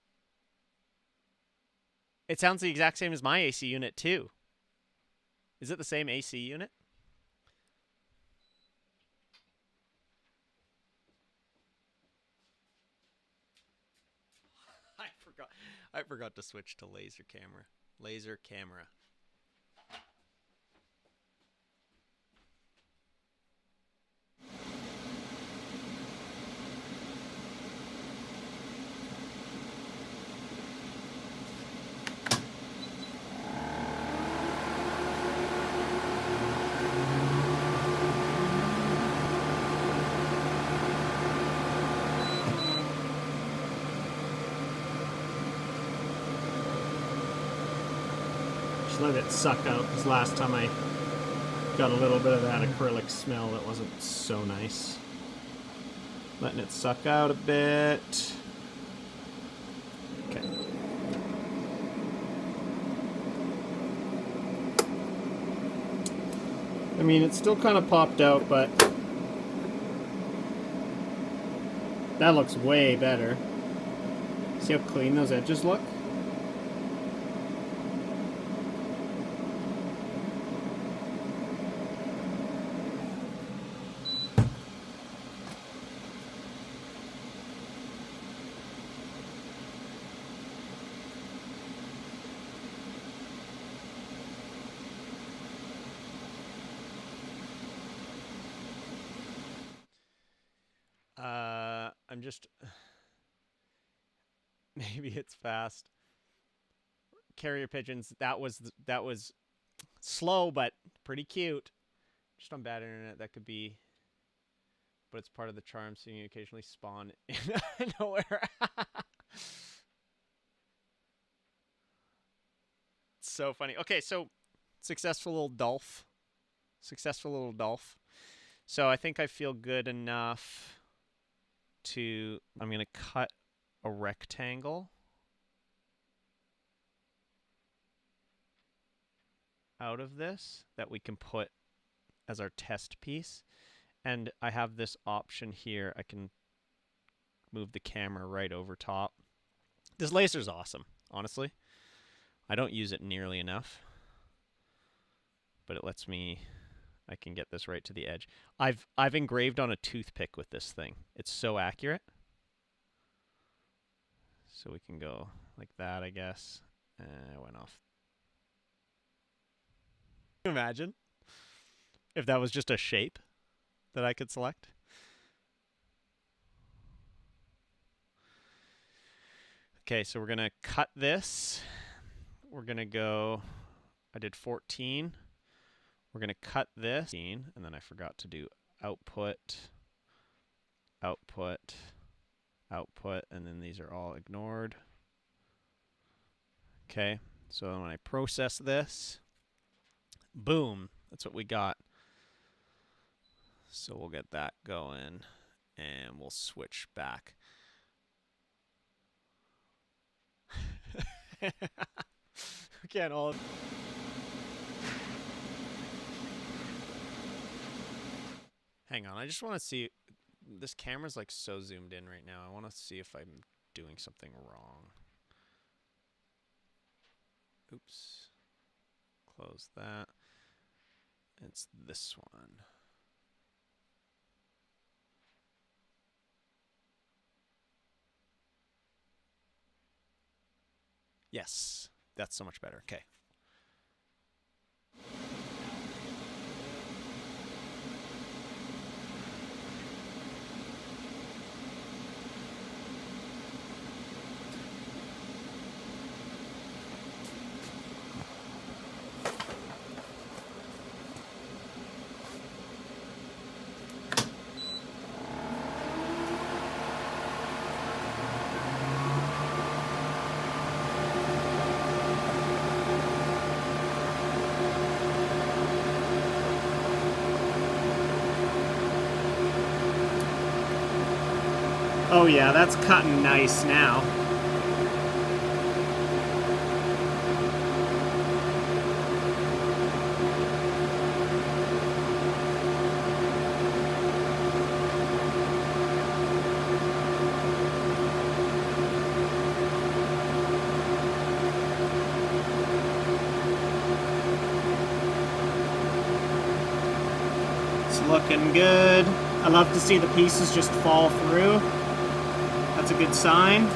It sounds the exact same as my AC unit, too. Is it the same AC unit? I forgot to switch to laser camera. Laser camera. Let it suck out, because last time I got a little bit of that acrylic smell that wasn't so nice. Letting it suck out a bit. Okay. I mean, it's still kind of popped out, but that looks way better. See how clean those edges look? I'm just... Maybe it's fast. Carrier pigeons, that was slow, but pretty cute. Just on bad internet, that could be... But it's part of the charm, seeing you occasionally spawn in nowhere. So funny. Okay, so successful little Dolph. So I think I feel good enough to... I'm going to cut a rectangle out of this that we can put as our test piece. And I have this option here. I can move the camera right over top. This laser's awesome, honestly. I don't use it nearly enough, but it lets me... I can get this right to the edge. I've engraved on a toothpick with this thing. It's so accurate. So we can go like that, I guess. I went off. Can you imagine if that was just a shape that I could select? Okay, so we're going to cut this. We're going to go... I did 14. We're going to cut this, and then I forgot to do output, output, output, and then these are all ignored. Okay, so when I process this, boom, that's what we got. So we'll get that going, and we'll switch back. We can't all... Hang on, I just want to see... This camera's like so zoomed in right now. I want to see if I'm doing something wrong. Oops. Close that. It's this one. Yes, that's so much better. Okay. Oh yeah, that's cutting nice now. looking good. I love to see the pieces just fall through. That's a good sign.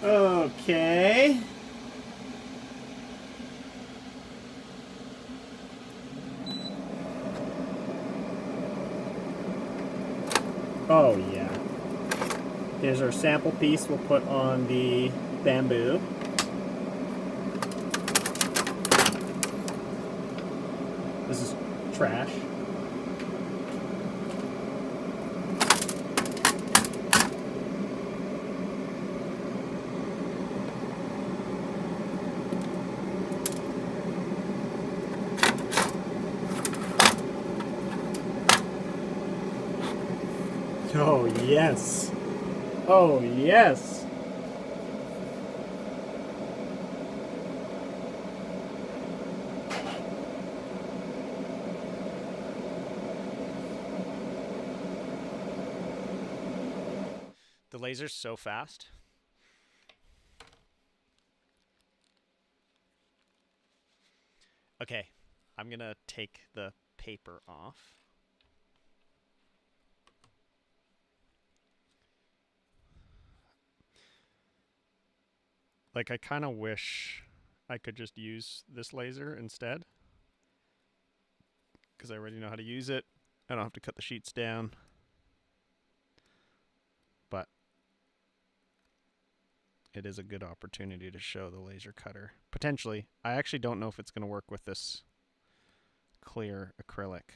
Okay. Oh yeah. Here's our sample piece we'll put on the bamboo. This is trash. Oh yes. Oh yes. The laser's so fast. Okay, I'm gonna take the paper off. Like, I kind of wish I could just use this laser instead, because I already know how to use it. I don't have to cut the sheets down. But it is a good opportunity to show the laser cutter. Potentially. I actually don't know if it's going to work with this clear acrylic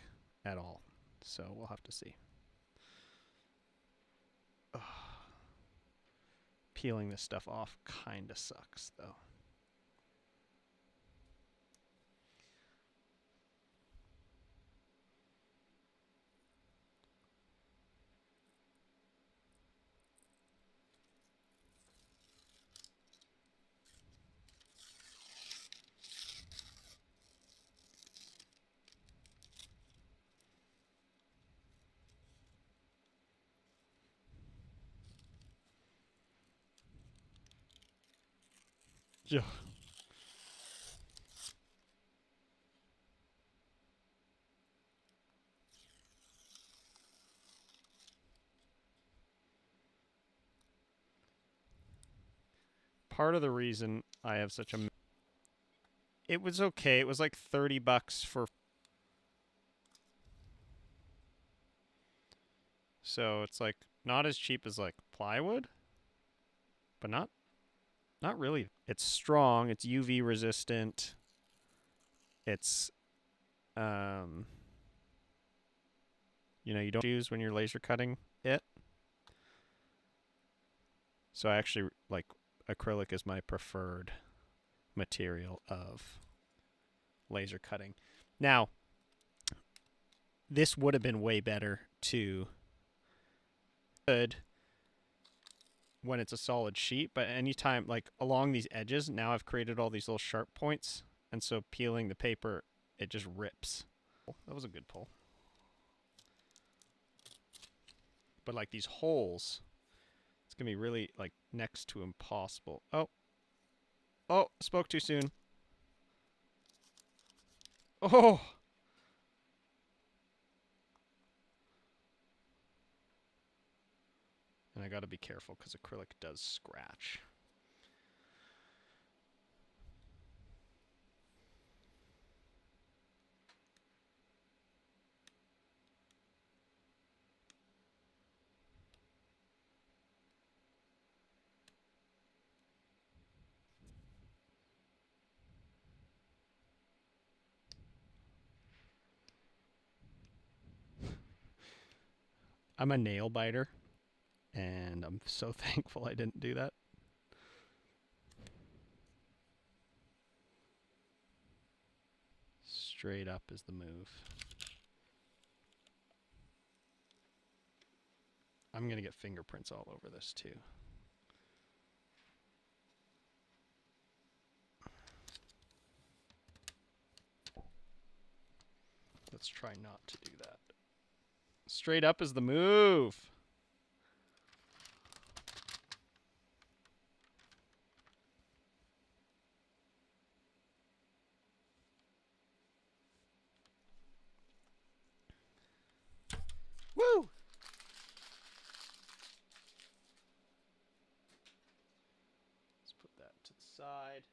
at all. So we'll have to see. Ugh. Peeling this stuff off kind of sucks, though. Yeah. Part of the reason I have such a... It was okay. It was like $30 for... So it's like not as cheap as like plywood, but not really. It's strong. It's UV resistant. It's you don't use when you're laser cutting it. So I actually like acrylic is my preferred material of laser cutting. Now, this would have been way better to good when it's a solid sheet, but anytime like along these edges, now I've created all these little sharp points, and so peeling the paper, it just rips. That was a good pull. But like these holes, it's gonna be really like next to impossible. Oh, spoke too soon. Oh, and I gotta be careful because acrylic does scratch. I'm a nail biter, and I'm so thankful I didn't do that. Straight up is the move. I'm gonna get fingerprints all over this too. Let's try not to do that. Straight up is the move. Woo! Let's put that to the side.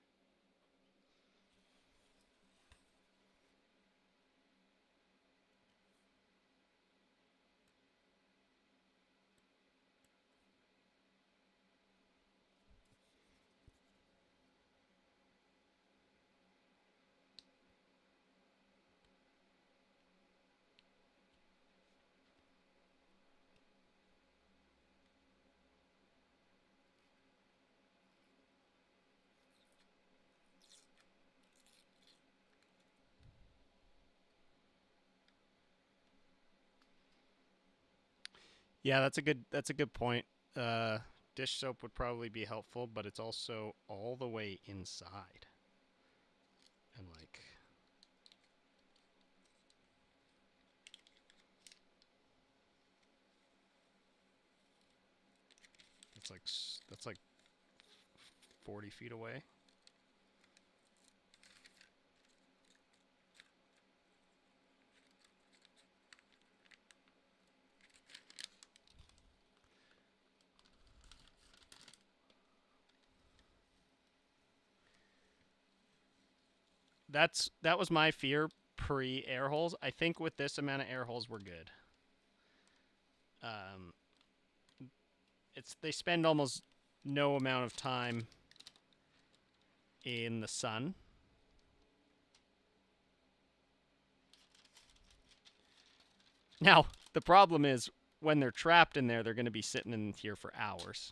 Yeah, that's a good point. Dish soap would probably be helpful, but it's also all the way inside. And like that's like 40 feet away. That was my fear pre air holes. I think with this amount of air holes we're good. They spend almost no amount of time in the sun. Now, the problem is when they're trapped in there, they're going to be sitting in here for hours.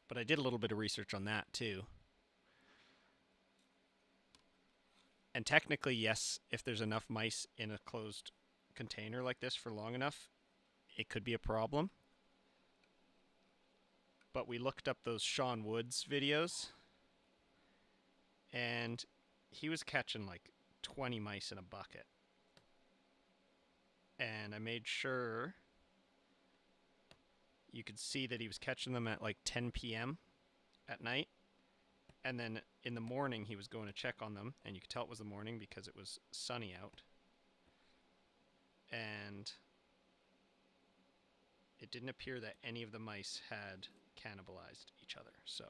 But I did a little bit of research on that too. And technically, yes, if there's enough mice in a closed container like this for long enough, it could be a problem. But we looked up those Sean Woods videos, and he was catching like 20 mice in a bucket. And I made sure you could see that he was catching them at like 10 p.m. at night. And then in the morning, he was going to check on them. And you could tell it was the morning because it was sunny out. And it didn't appear that any of the mice had cannibalized each other. So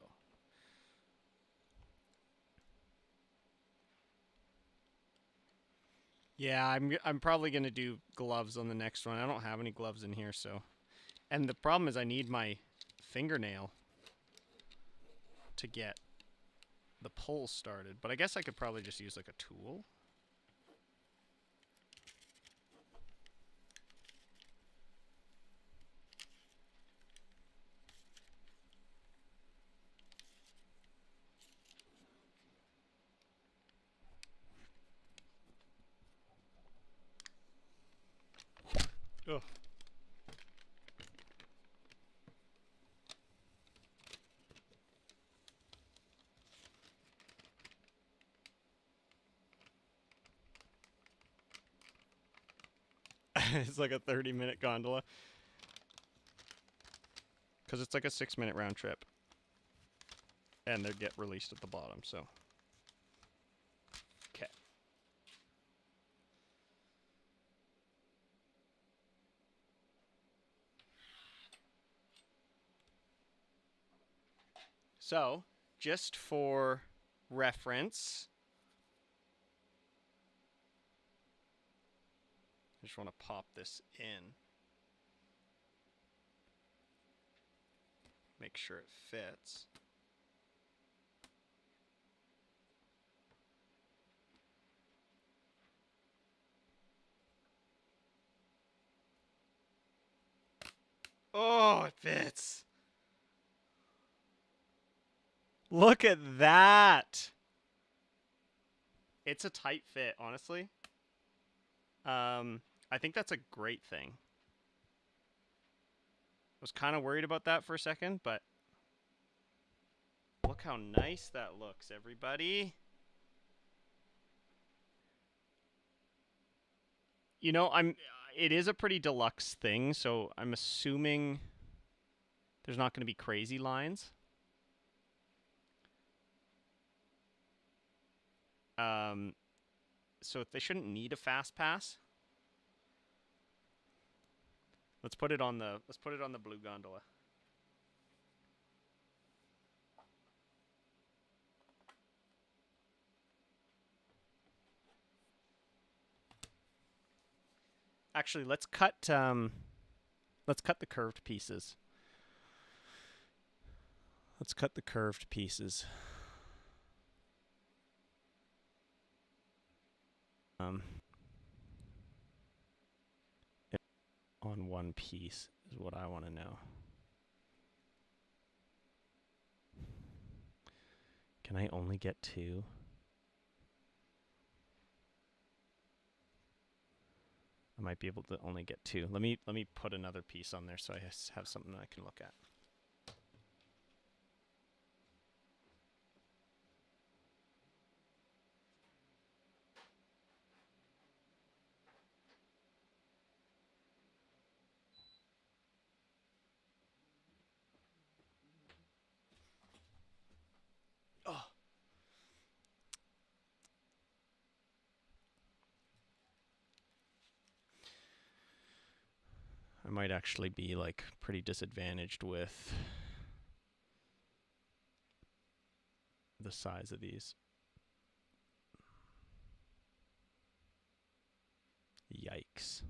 yeah, I'm probably going to do gloves on the next one. I don't have any gloves in here, so. And the problem is I need my fingernail to get the pull started. But I guess I could probably just use like a tool. Ugh. It's like a 30-minute gondola. Because it's like a 6-minute round trip. And they get released at the bottom, so. Okay. So, just for reference, I just want to pop this in. Make sure it fits. Oh, it fits. Look at that. It's a tight fit, honestly. I think that's a great thing. I was kind of worried about that for a second, but look how nice that looks, everybody. You know, it is a pretty deluxe thing, so I'm assuming there's not going to be crazy lines. So they shouldn't need a fast pass. Let's put it on the blue gondola. Actually, let's cut the curved pieces. Let's cut the curved pieces. On one piece is what I want to know. Can I only get 2? I might be able to only get 2. Let me put another piece on there so I have something I can look at. Oh. I might actually be like pretty disadvantaged with the size of these. Yikes.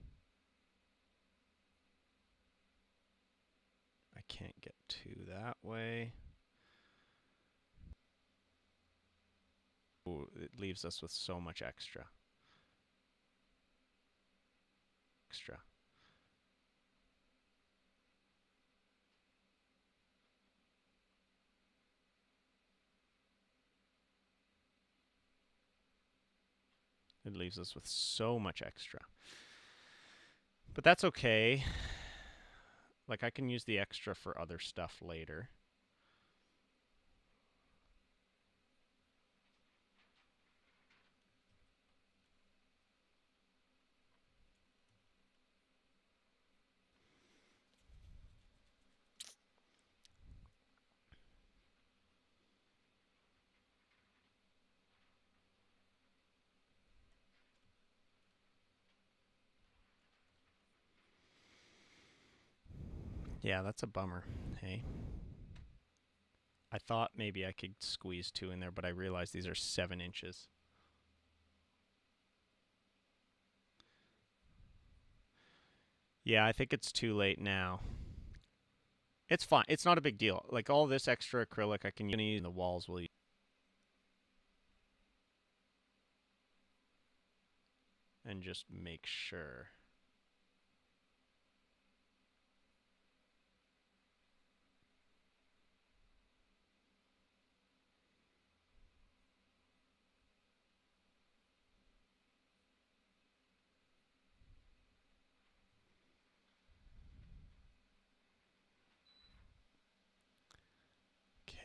I can't get 2 that way. Ooh, it leaves us with so much extra. It leaves us with so much extra. But that's okay. Like, I can use the extra for other stuff later. Yeah, that's a bummer. Hey. I thought maybe I could squeeze 2 in there, but I realized these are 7 inches. Yeah, I think it's too late now. It's fine. It's not a big deal. Like, all this extra acrylic I can use in the walls will use. And just make sure.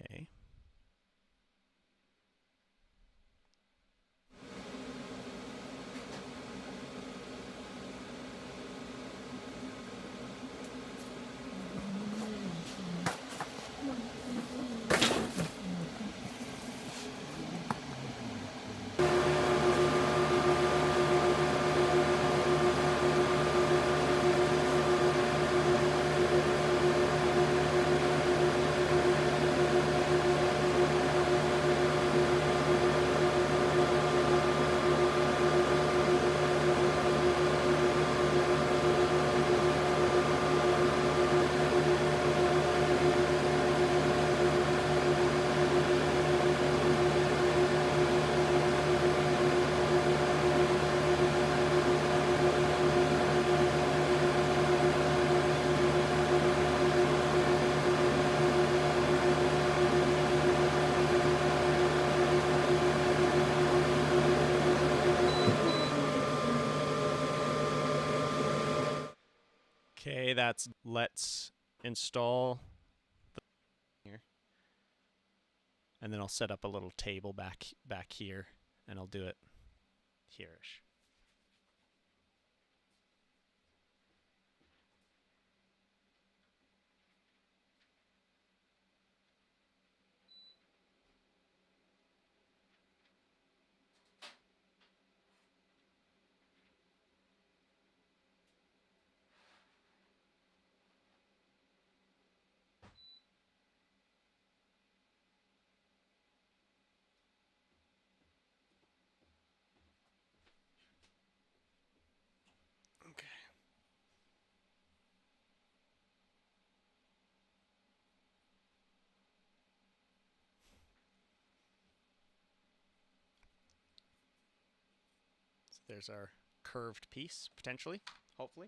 Okay. Okay, let's install the here. And then I'll set up a little table back here, and I'll do it here-ish. Okay. So there's our curved piece, potentially, hopefully.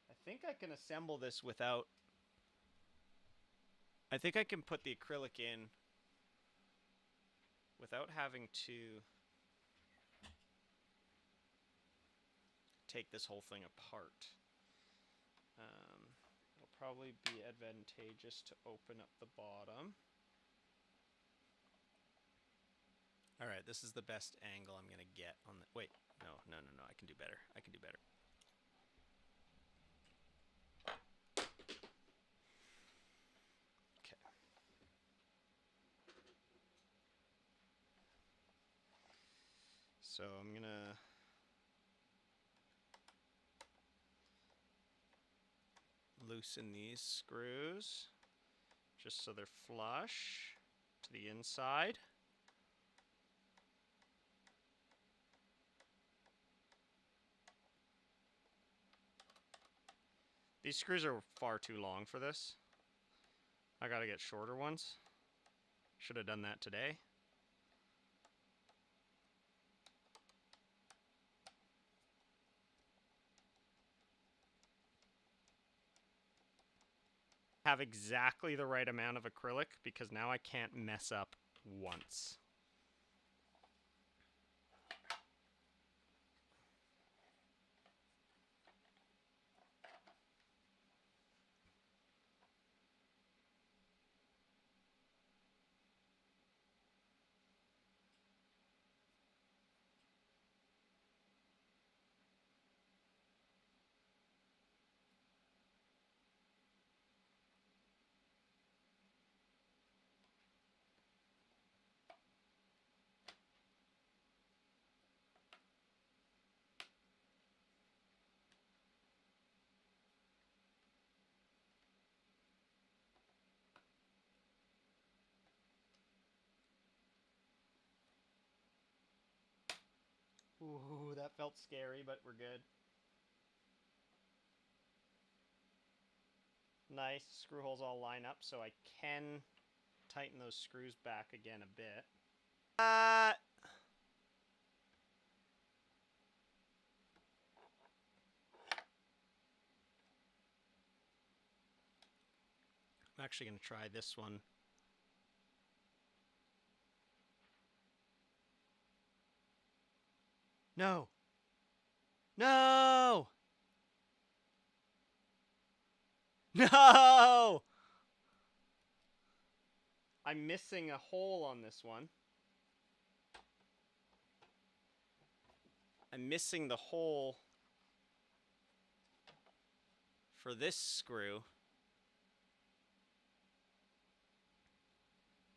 I think I can assemble this without... I think I can put the acrylic in without having to take this whole thing apart. It'll probably be advantageous to open up the bottom. All right, this is the best angle I'm going to get on the... Wait, no, I can do better. I can do better. Okay. So I'm going to... loosen these screws just so they're flush to the inside. These screws are far too long for this. I gotta get shorter ones. Should have done that today. Have exactly the right amount of acrylic because now I can't mess up once. Ooh, that felt scary, but we're good. Nice. Screw holes all line up, so I can tighten those screws back again a bit. I'm actually going to try this one. No! No! No! I'm missing a hole on this one. I'm missing the hole for this screw.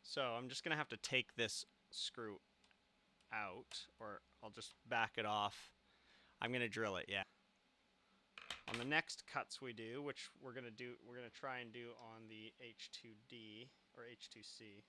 So I'm just going to have to take this screw out, or I'll just back it off. I'm going to drill it, yeah. On the next cuts we do, which we're going to try and do on the H2D or H2C.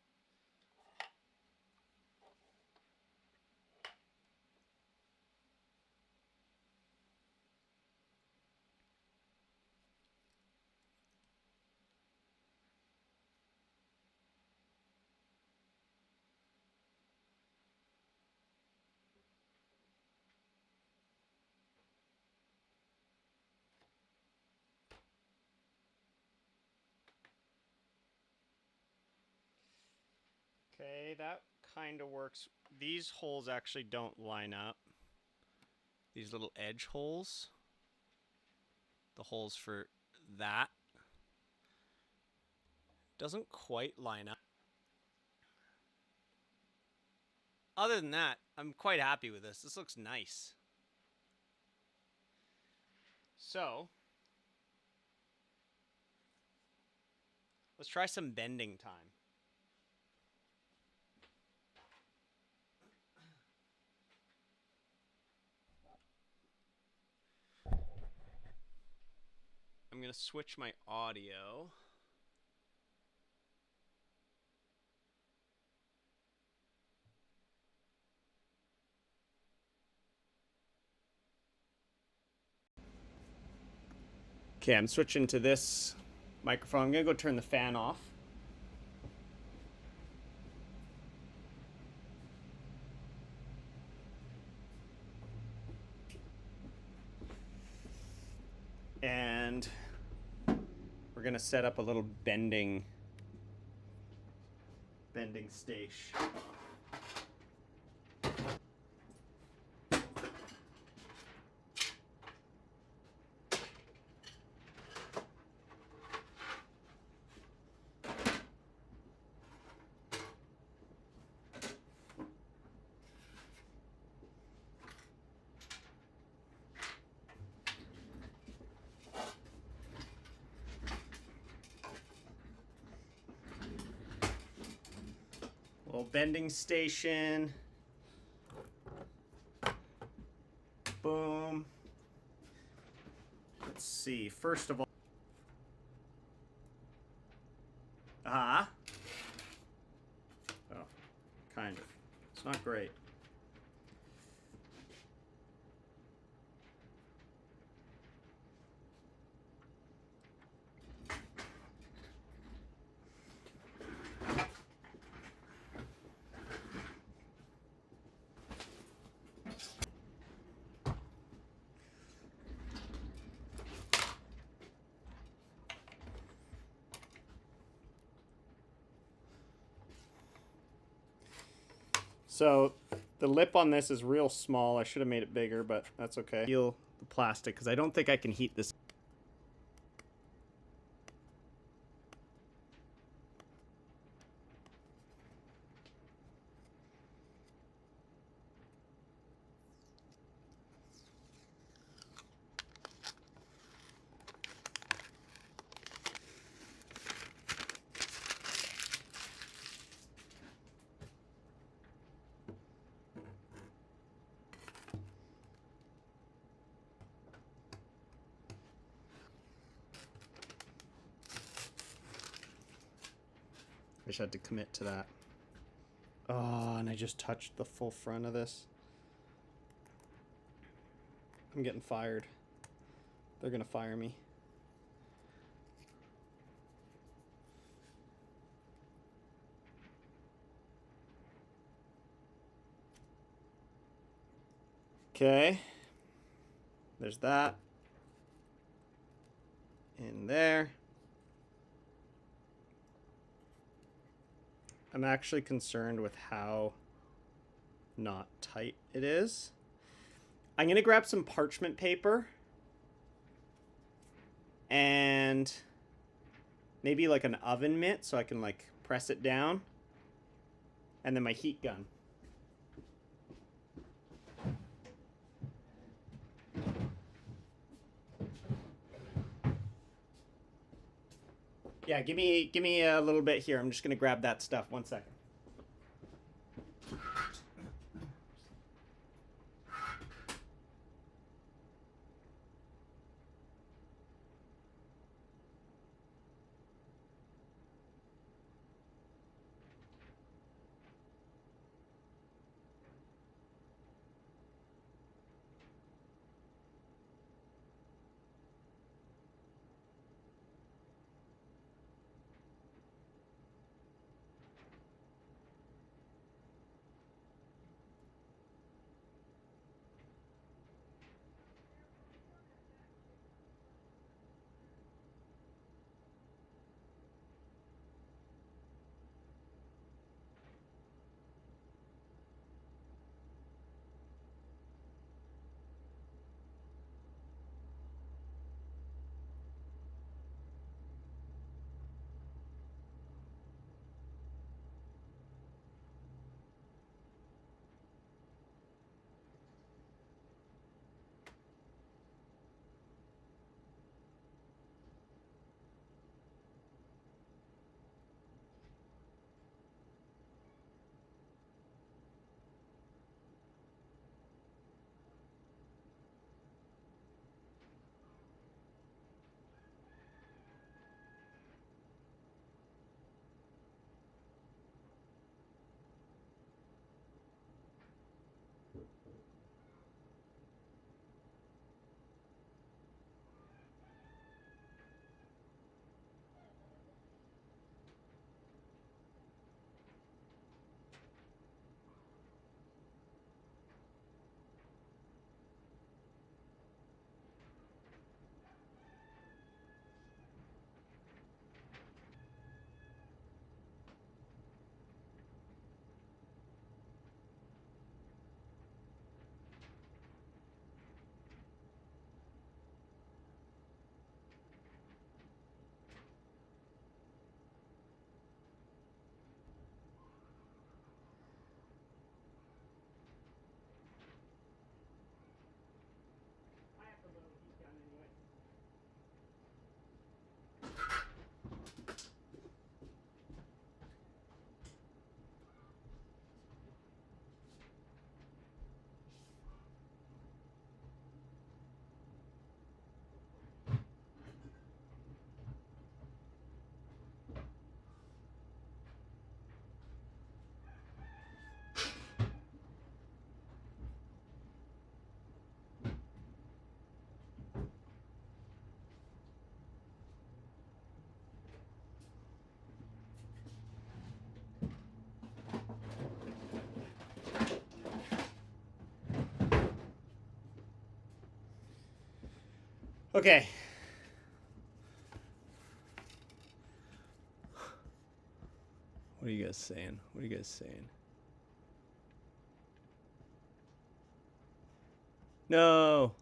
Okay, that kind of works. These holes actually don't line up. These little edge holes. The holes for that. Doesn't quite line up. Other than that, I'm quite happy with this. This looks nice. So, let's try some bending time. I'm going to switch my audio. Okay, I'm switching to this microphone. I'm going to go turn the fan off. And we're going to set up a little bending station. Little bending station. Boom. Let's see. First of all, oh, kind of. It's not great. So the lip on this is real small. I should have made it bigger, but that's okay. Feel the plastic because I don't think I can heat this. I just had to commit to that. Oh, and I just touched the full front of this. I'm getting fired. They're gonna fire me. Okay. There's that. In there. I'm actually concerned with how not tight it is. I'm gonna grab some parchment paper and maybe like an oven mitt so I can like press it down, and then my heat gun. Yeah, give me a little bit here. I'm just gonna grab that stuff. 1 second. Okay. What are you guys saying? What are you guys saying? No.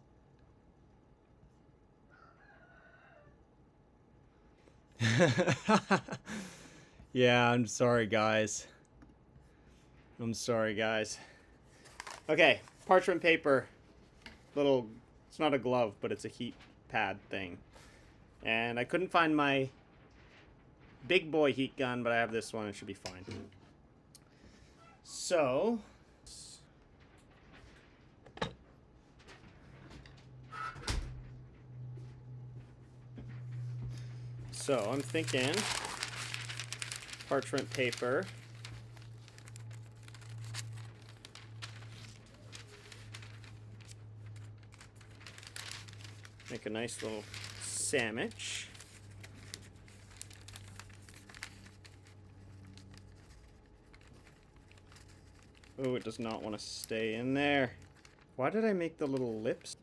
Yeah, I'm sorry, guys. I'm sorry, guys. Okay, parchment paper. Little, it's not a glove, but it's a heat pad thing. And I couldn't find my big boy heat gun, but I have this one. It should be fine. So I'm thinking parchment paper. Make a nice little sandwich. Oh, it does not want to stay in there. Why did I make the little lips?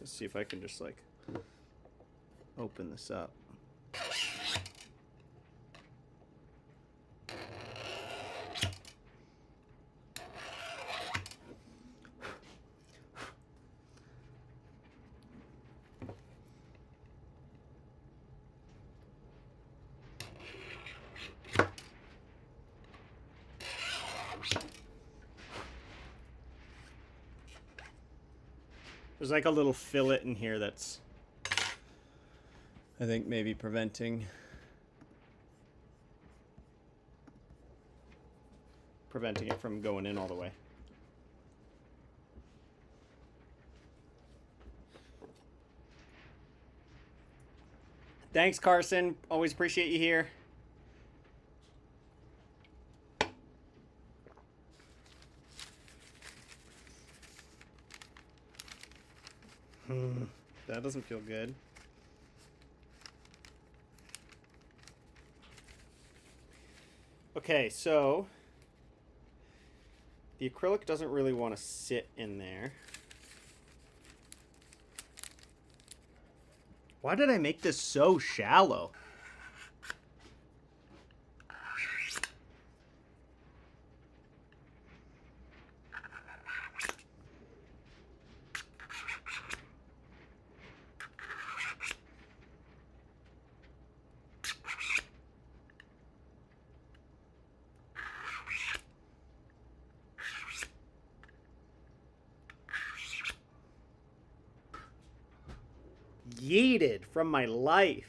Let's see if I can just like open this up. There's like a little fillet in here that's, I think, maybe preventing it from going in all the way. Thanks, Carson. Always appreciate you here. That doesn't feel good. Okay, so the acrylic doesn't really want to sit in there. Why did I make this so shallow? Yeeted from my life.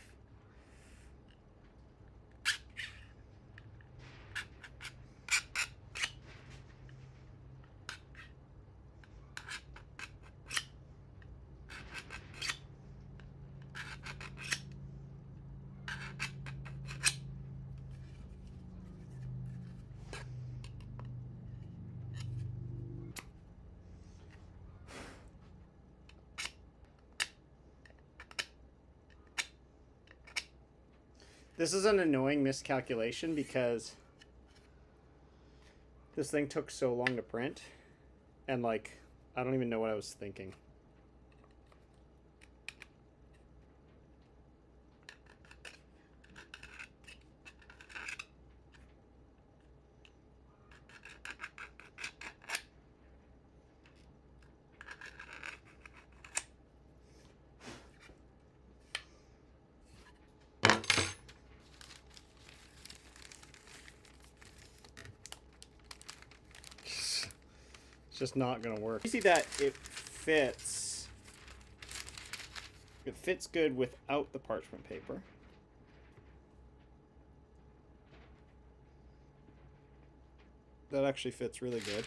This is an annoying miscalculation because this thing took so long to print, and like, I don't even know what I was thinking. Just not gonna work. You see that it fits. It fits good without the parchment paper. That actually fits really good.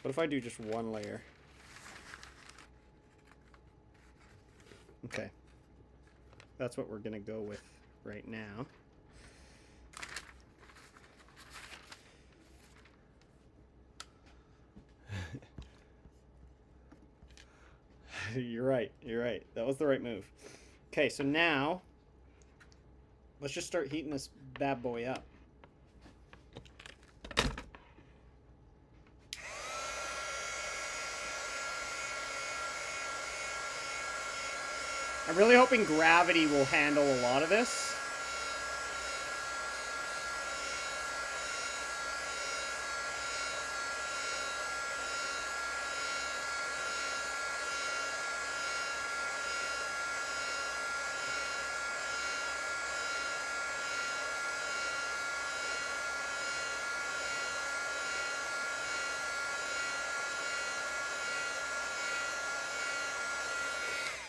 What if I do just one layer? Okay. That's what we're gonna go with right now. You're right. You're right. That was the right move. Okay, so now let's just start heating this bad boy up. I'm really hoping gravity will handle a lot of this.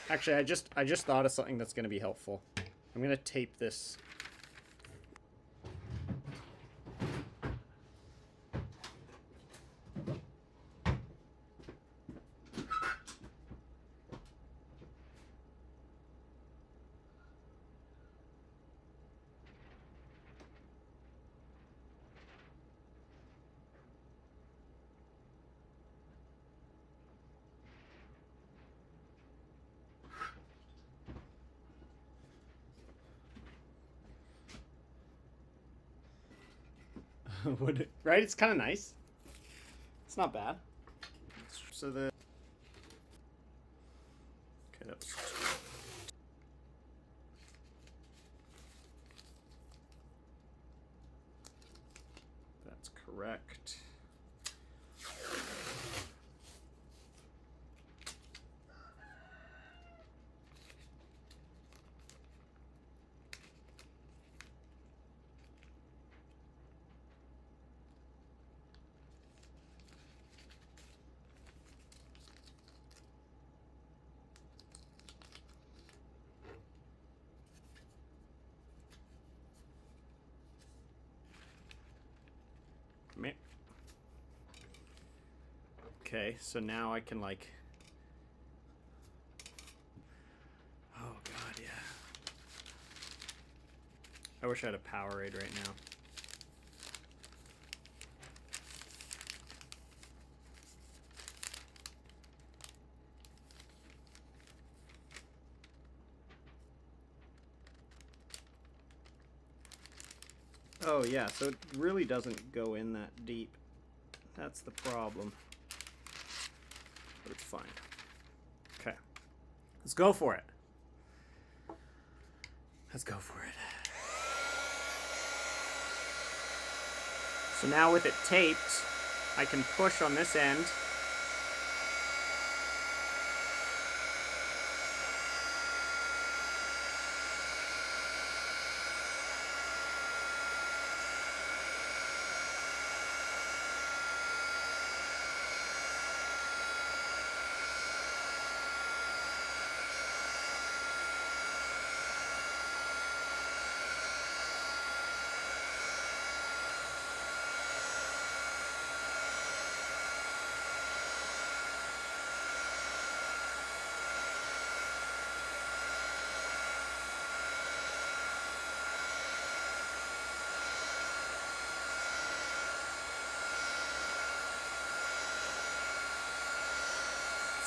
Actually, I just thought of something that's going to be helpful. I'm going to tape this. Would it, right? It's kind of nice. It's not bad. So the... Okay, that's... That's correct. Okay, so now I can like... Oh god, yeah. I wish I had a Powerade right now. Oh yeah, so it really doesn't go in that deep. That's the problem. But it's fine. Okay. Let's go for it. Let's go for it. So now with it taped, I can push on this end.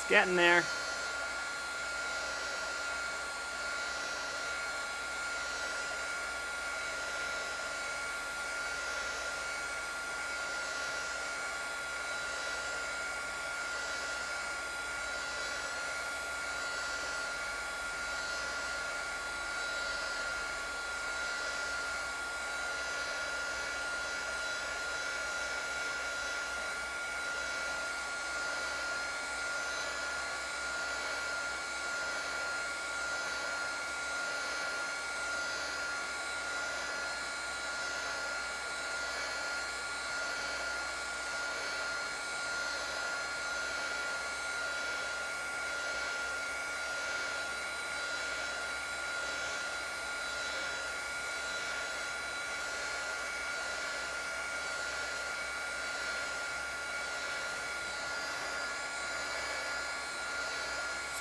Getting there.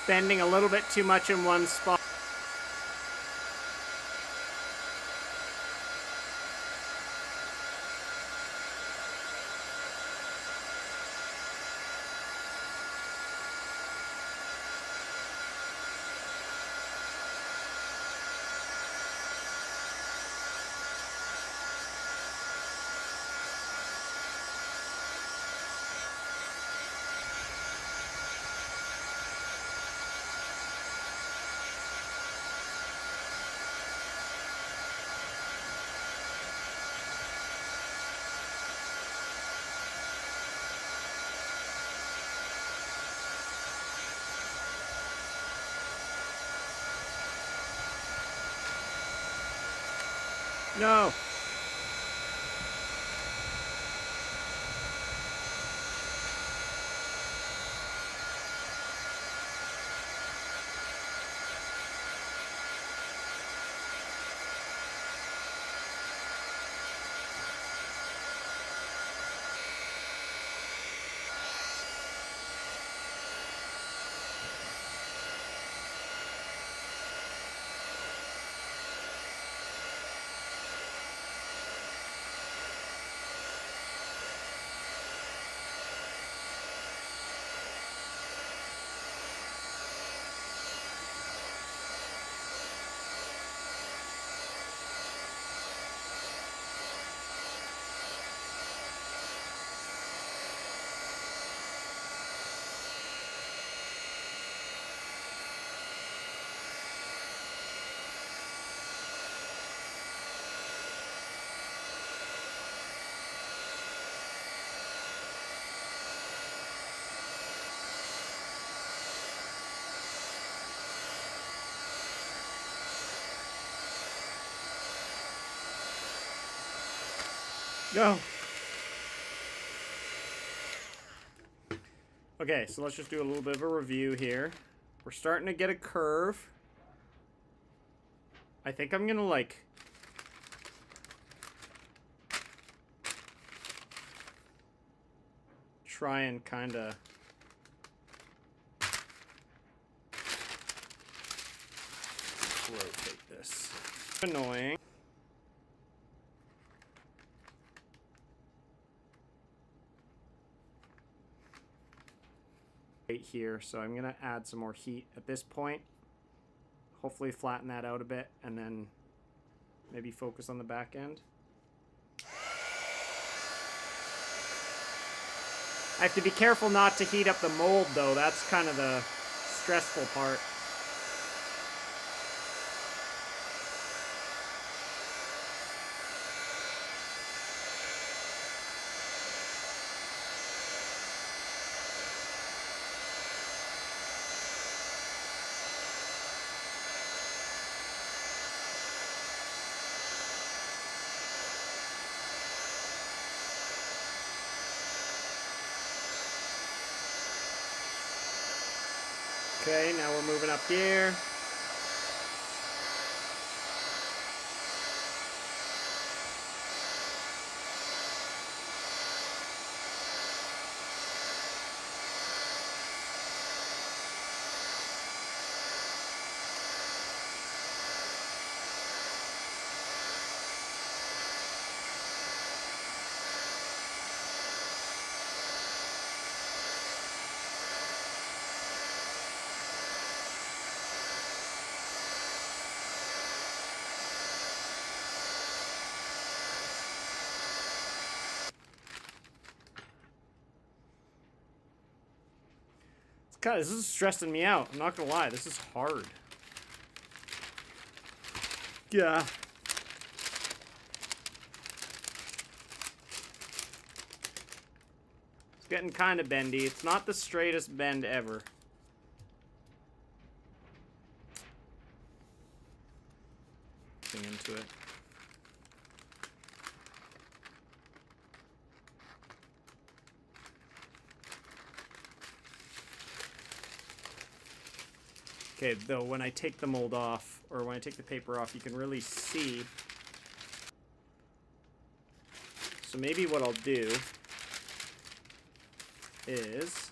Spending a little bit too much in one spot. No. Go. Okay, so let's just do a little bit of a review here. We're starting to get a curve. I think I'm gonna like try and kind of rotate this. Annoying. Right here, so I'm gonna add some more heat at this point. Hopefully flatten that out a bit, and then maybe focus on the back end. I have to be careful not to heat up the mold, though. That's kind of the stressful part. Okay, now we're moving up here. God, this is stressing me out. I'm not gonna lie, this is hard. Yeah. It's getting kind of bendy. It's not the straightest bend ever. Getting into it. Okay, though, when I take the mold off, or when I take the paper off, you can really see. So maybe what I'll do is,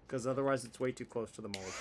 because otherwise it's way too close to the mold.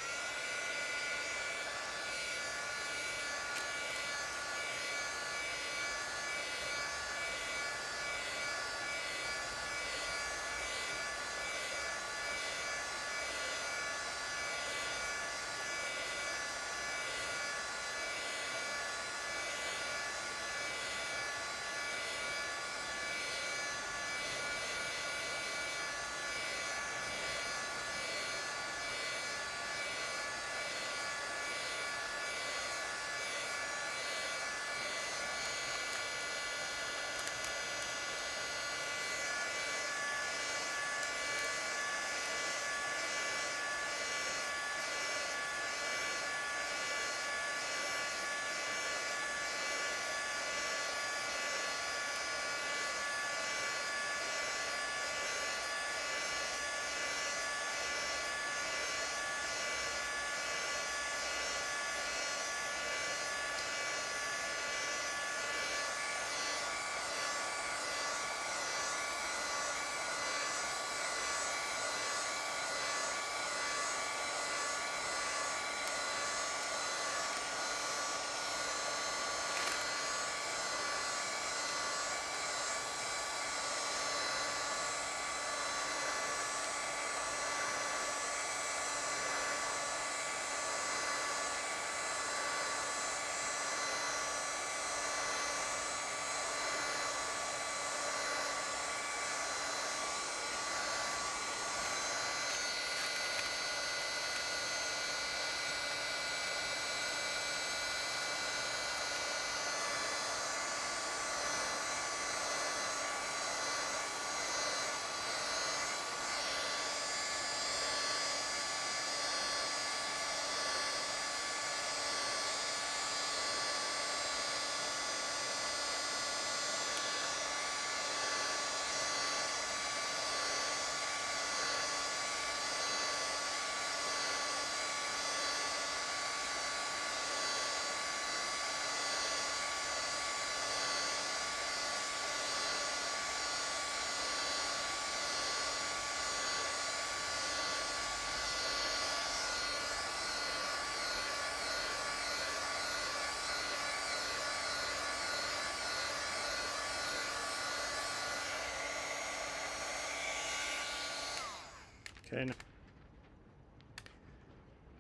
Okay.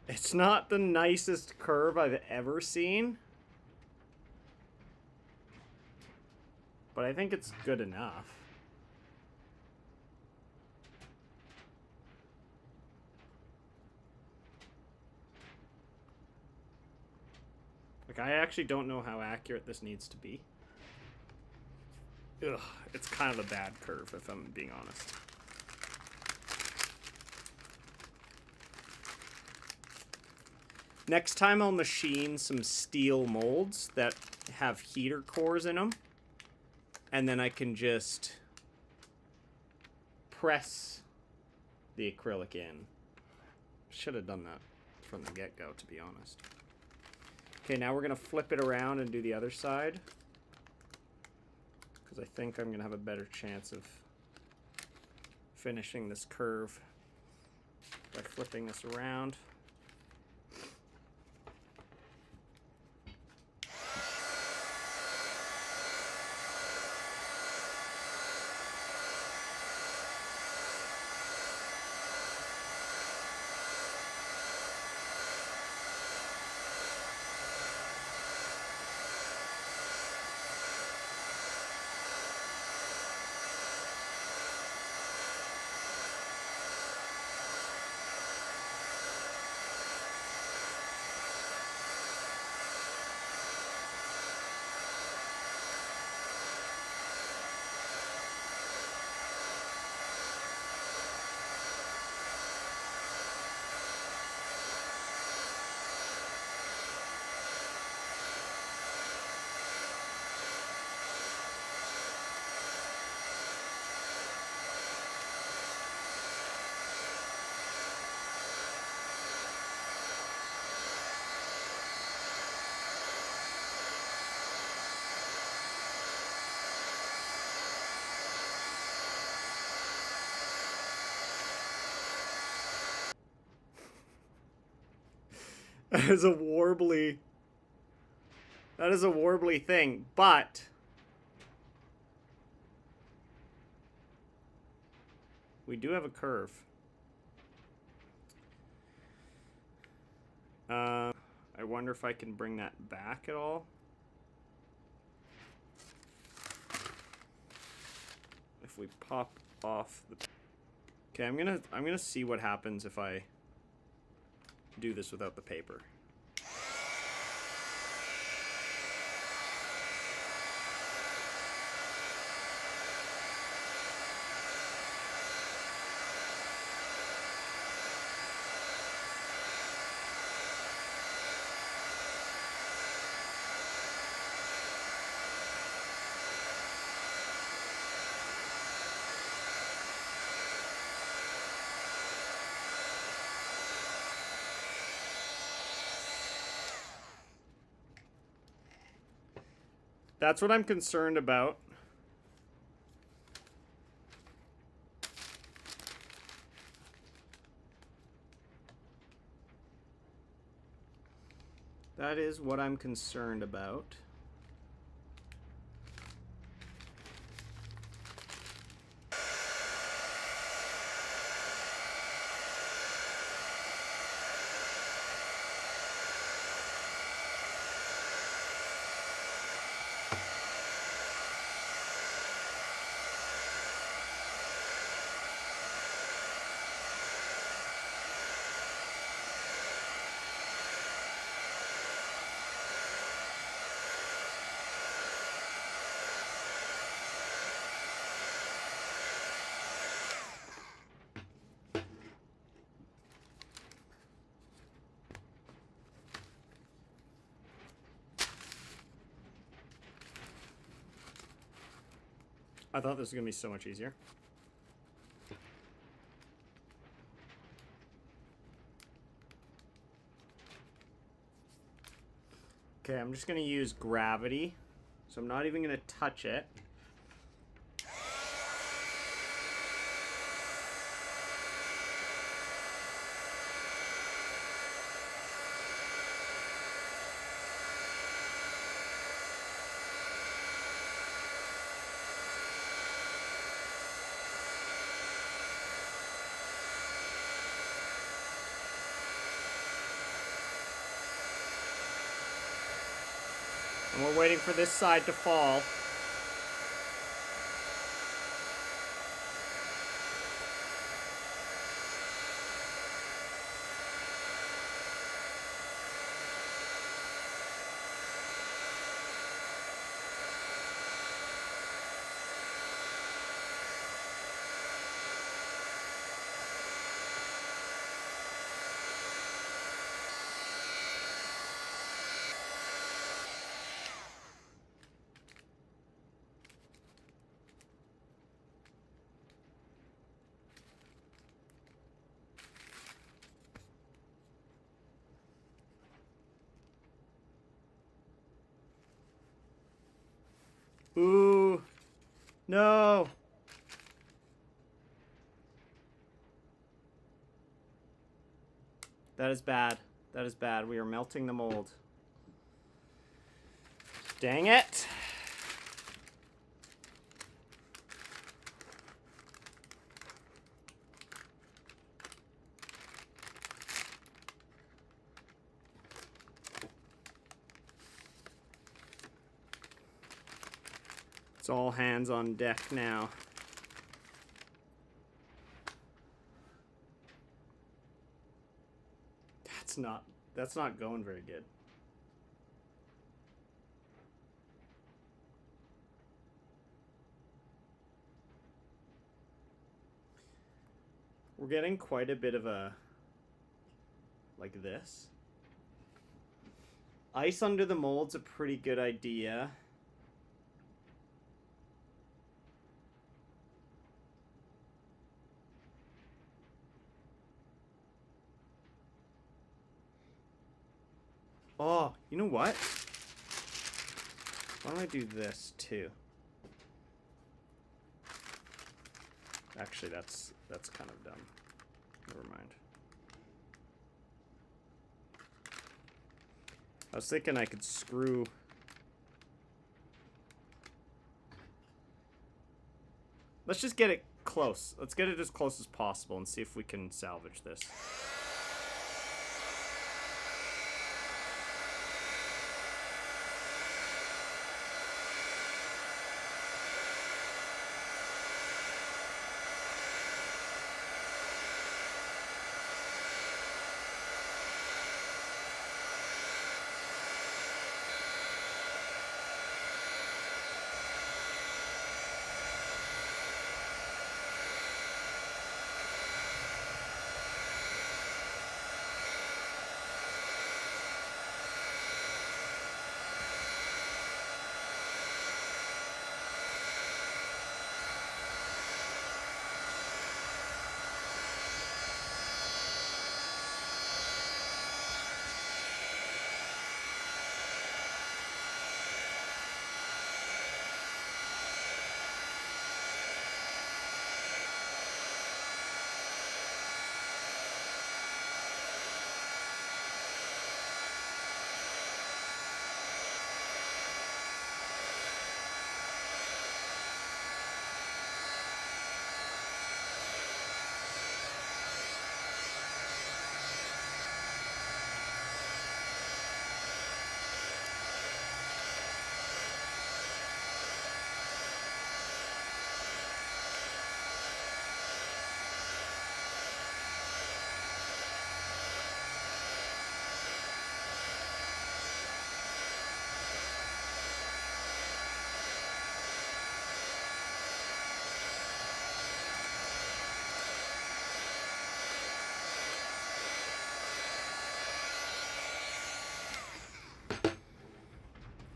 It's not the nicest curve I've ever seen, but I think it's good enough. Like, I actually don't know how accurate this needs to be. Ugh, it's kind of a bad curve, if I'm being honest. Next time I'll machine some steel molds that have heater cores in them. And then I can just press the acrylic in. Should have done that from the get-go, to be honest. Okay, now we're going to flip it around and do the other side. Because I think I'm going to have a better chance of finishing this curve by flipping this around. That is a warbly... That is a warbly thing, but... we do have a curve. I wonder if I can bring that back at all. If we pop off the... Okay, I'm gonna see what happens if I do this without the paper. That's what I'm concerned about. That is what I'm concerned about. I thought this was going to be so much easier. Okay, I'm just going to use gravity. So I'm not even going to touch it. And we're waiting for this side to fall. Ooh. No. That is bad. That is bad. We are melting the mold. Dang it. It's all hands on deck now. That's not going very good. We're getting quite a bit of a like this. Ice under the mold's a pretty good idea. Oh, you know what? Why don't I do this too? Actually, that's kind of dumb. Never mind. I was thinking I could screw... Let's just get it close. Let's get it as close as possible and see if we can salvage this.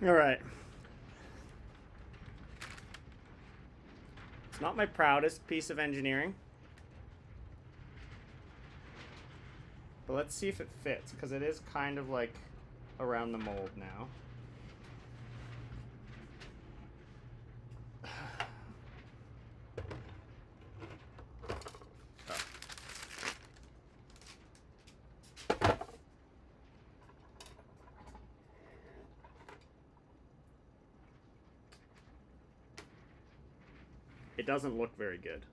All right. It's not my proudest piece of engineering. But let's see if it fits, because it is kind of like around the mold now. It doesn't look very good.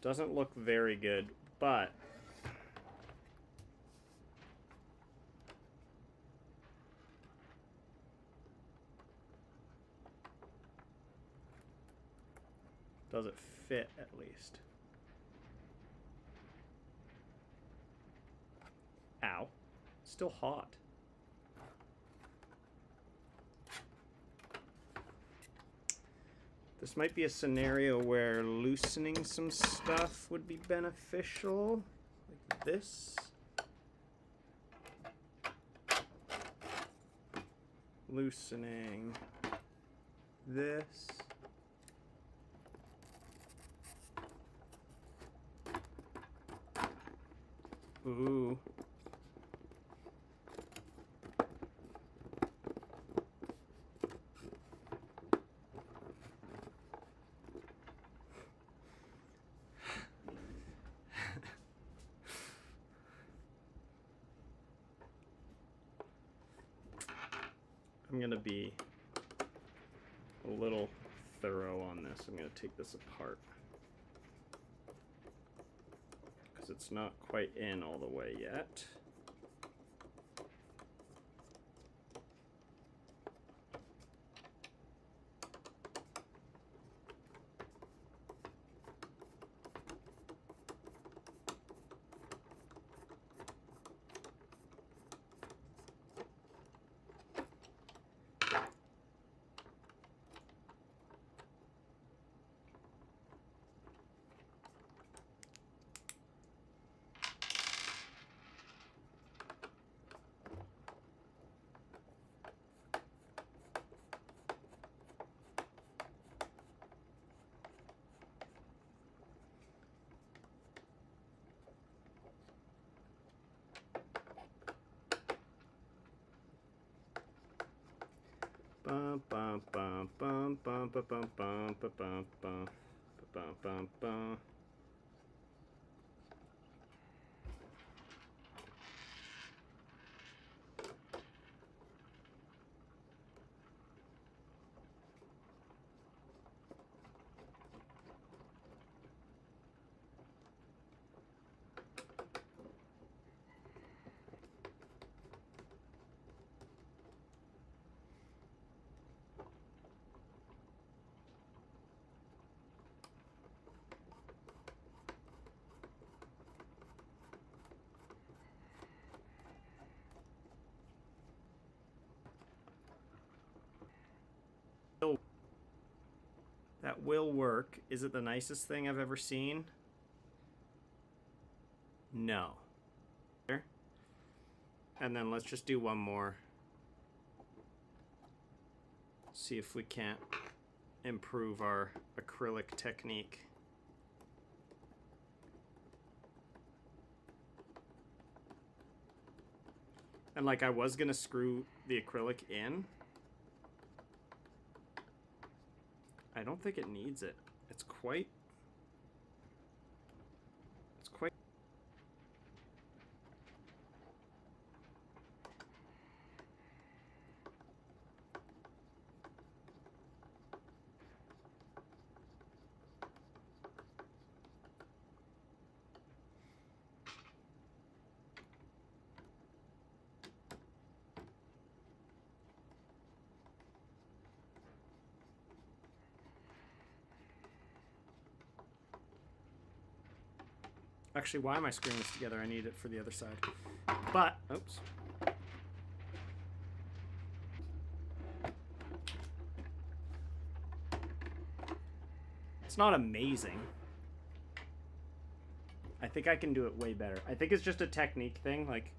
Doesn't look very good, but Does it fit at least? Ow. Still hot. This might be a scenario where loosening some stuff would be beneficial. Like this. Loosening this. Ooh. I'm gonna be a little thorough on this. I'm gonna take this apart because it's not quite in all the way yet. Bum bum bum bum bum bum bum bum bum bum bum bum bum. That will work. Is it the nicest thing I've ever seen? No. And then let's just do one more. See if we can't improve our acrylic technique. And like I was gonna screw the acrylic in. I don't think it needs it. It's quite... Actually, why am I screwing this together? I need it for the other side. But, oops. It's not amazing. I think I can do it way better. I think it's just a technique thing. Like,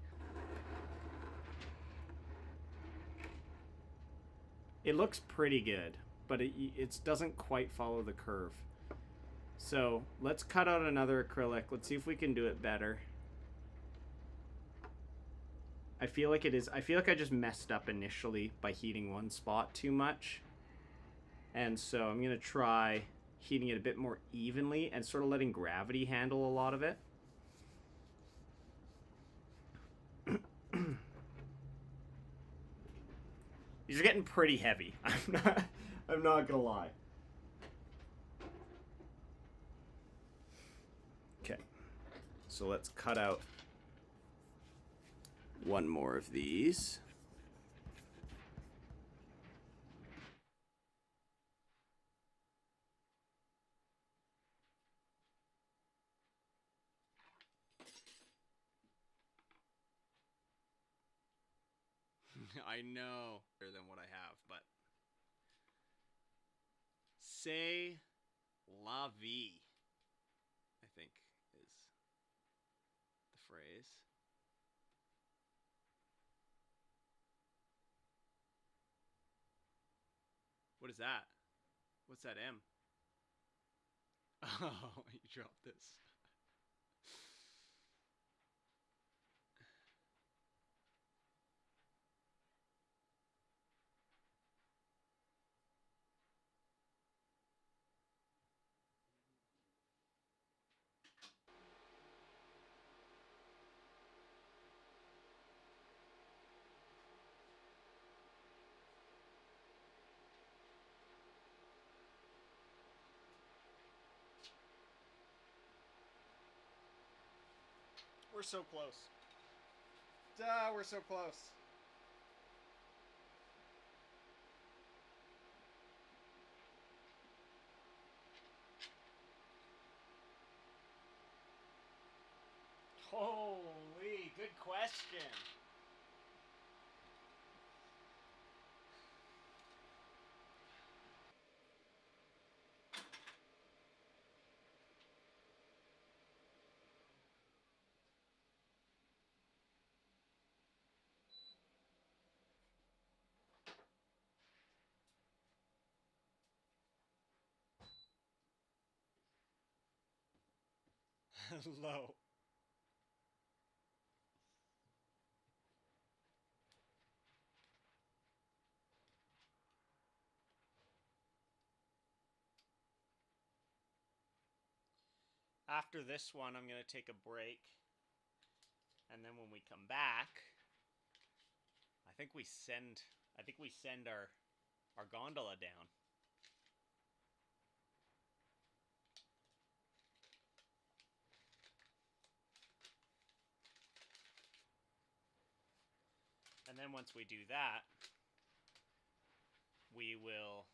it looks pretty good, but it doesn't quite follow the curve. So let's cut out another acrylic. Let's see if we can do it better. I feel like I just messed up initially by heating one spot too much. And so I'm going to try heating it a bit more evenly and sort of letting gravity handle a lot of it. These are getting pretty heavy. I'm not going to lie. Okay. So let's cut out one more of these. I know better than what I have, but c'est la vie, I think is the phrase. What is that? What's that M? Oh, you dropped this. We're so close. Duh, we're so close. Holy, good question. Low. After this one, I'm going to take a break. And then when we come back, I think we send our gondola down. And then once we do that, we will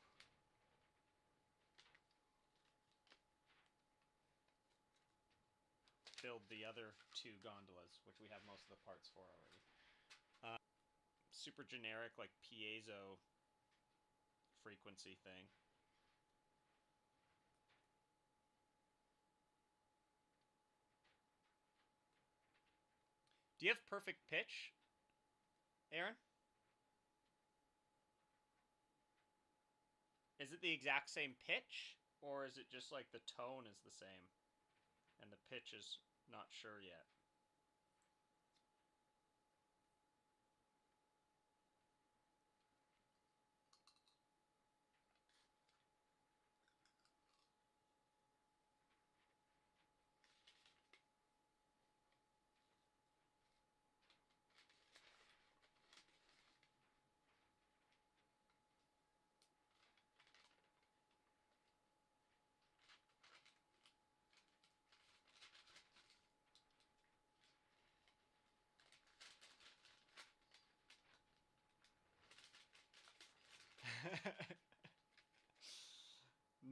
build the other two gondolas, which we have most of the parts for already. Super generic, like piezo frequency thing. Do you have perfect pitch, Aaron? Is it the exact same pitch, or is it just like the tone is the same and the pitch is not sure yet?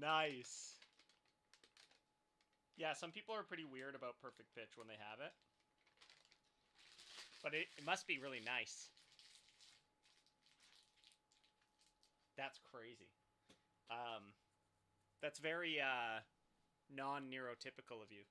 Nice. Yeah, some people are pretty weird about perfect pitch when they have it. But it must be really nice. That's crazy. That's very non-neurotypical of you.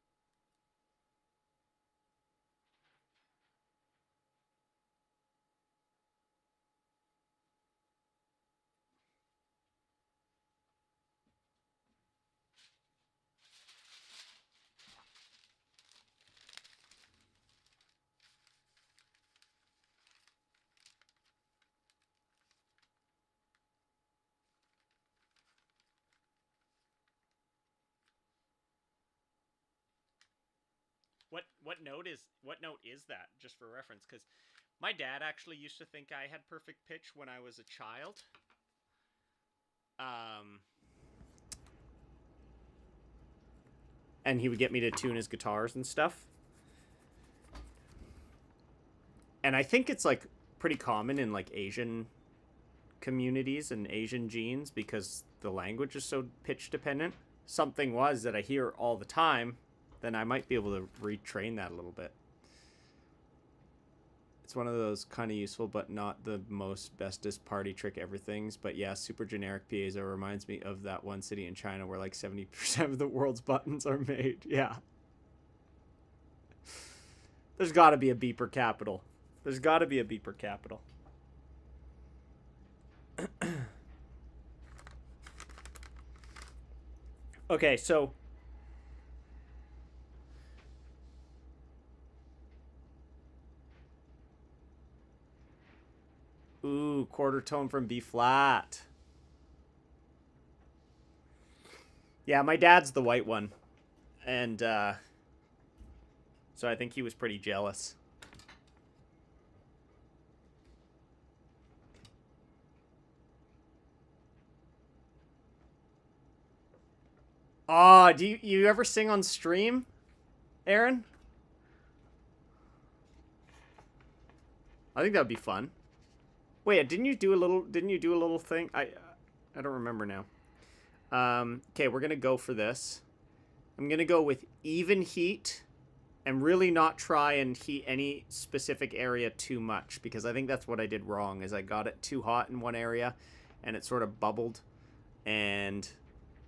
What note is that, just for reference? Because my dad actually used to think I had perfect pitch when I was a child. And he would get me to tune his guitars and stuff. And I think it's like pretty common in like Asian communities and Asian genes because the language is so pitch dependent. Something was that I hear all the time, then I might be able to retrain that a little bit. It's one of those kind of useful but not the most bestest party trick ever things. But yeah, super generic piezo reminds me of that one city in China where like 70% of the world's buttons are made. Yeah. There's got to be a beeper capital. There's got to be a beeper capital. Okay, so ooh, quarter tone from B flat. Yeah, my dad's the white one. And so I think he was pretty jealous. Oh, do you ever sing on stream, Aaron? I think that would be fun. Wait, didn't you do a little thing? I don't remember now. Okay, we're going to go for this. I'm going to go with even heat and really not try and heat any specific area too much, because I think that's what I did wrong, is I got it too hot in one area and it sort of bubbled, and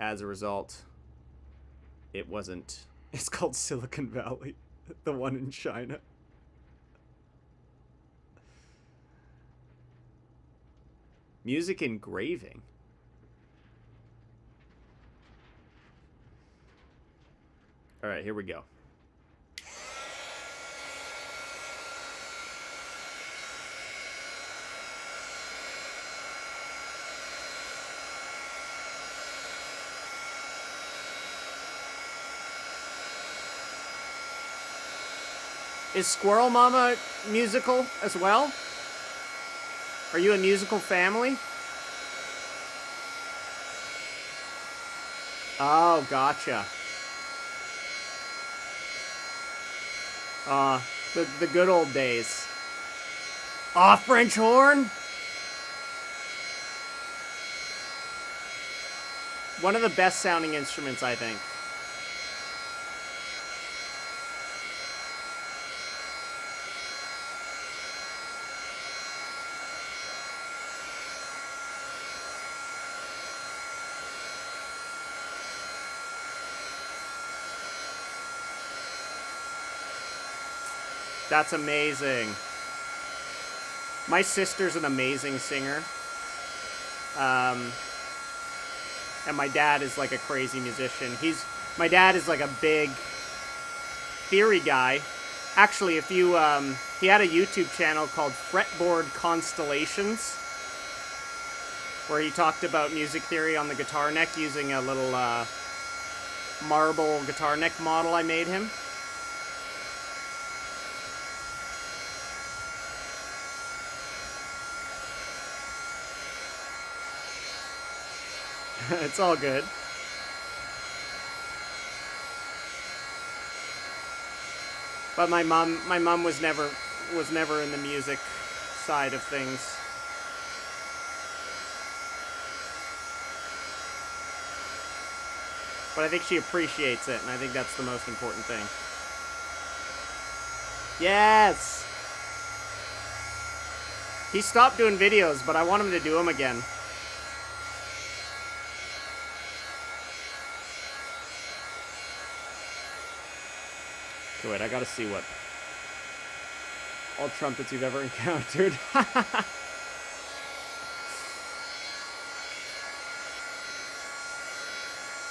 as a result it wasn't. It's called Silicon Valley, the one in China. Music engraving. All right, here we go. Is Squirrel Mama musical as well? Are you a musical family? Oh, gotcha. The good old days. Aw, French horn? One of the best sounding instruments, I think. That's amazing. My sister's an amazing singer. And my dad is like a crazy musician. My dad is like a big theory guy. Actually, if you, he had a YouTube channel called Fretboard Constellations, where he talked about music theory on the guitar neck using a little, marble guitar neck model I made him. It's all good. But my mom was never in the music side of things. But I think she appreciates it, and I think that's the most important thing. Yes! He stopped doing videos, but I want him to do them again. Okay, wait, I gotta see what all trumpets you've ever encountered.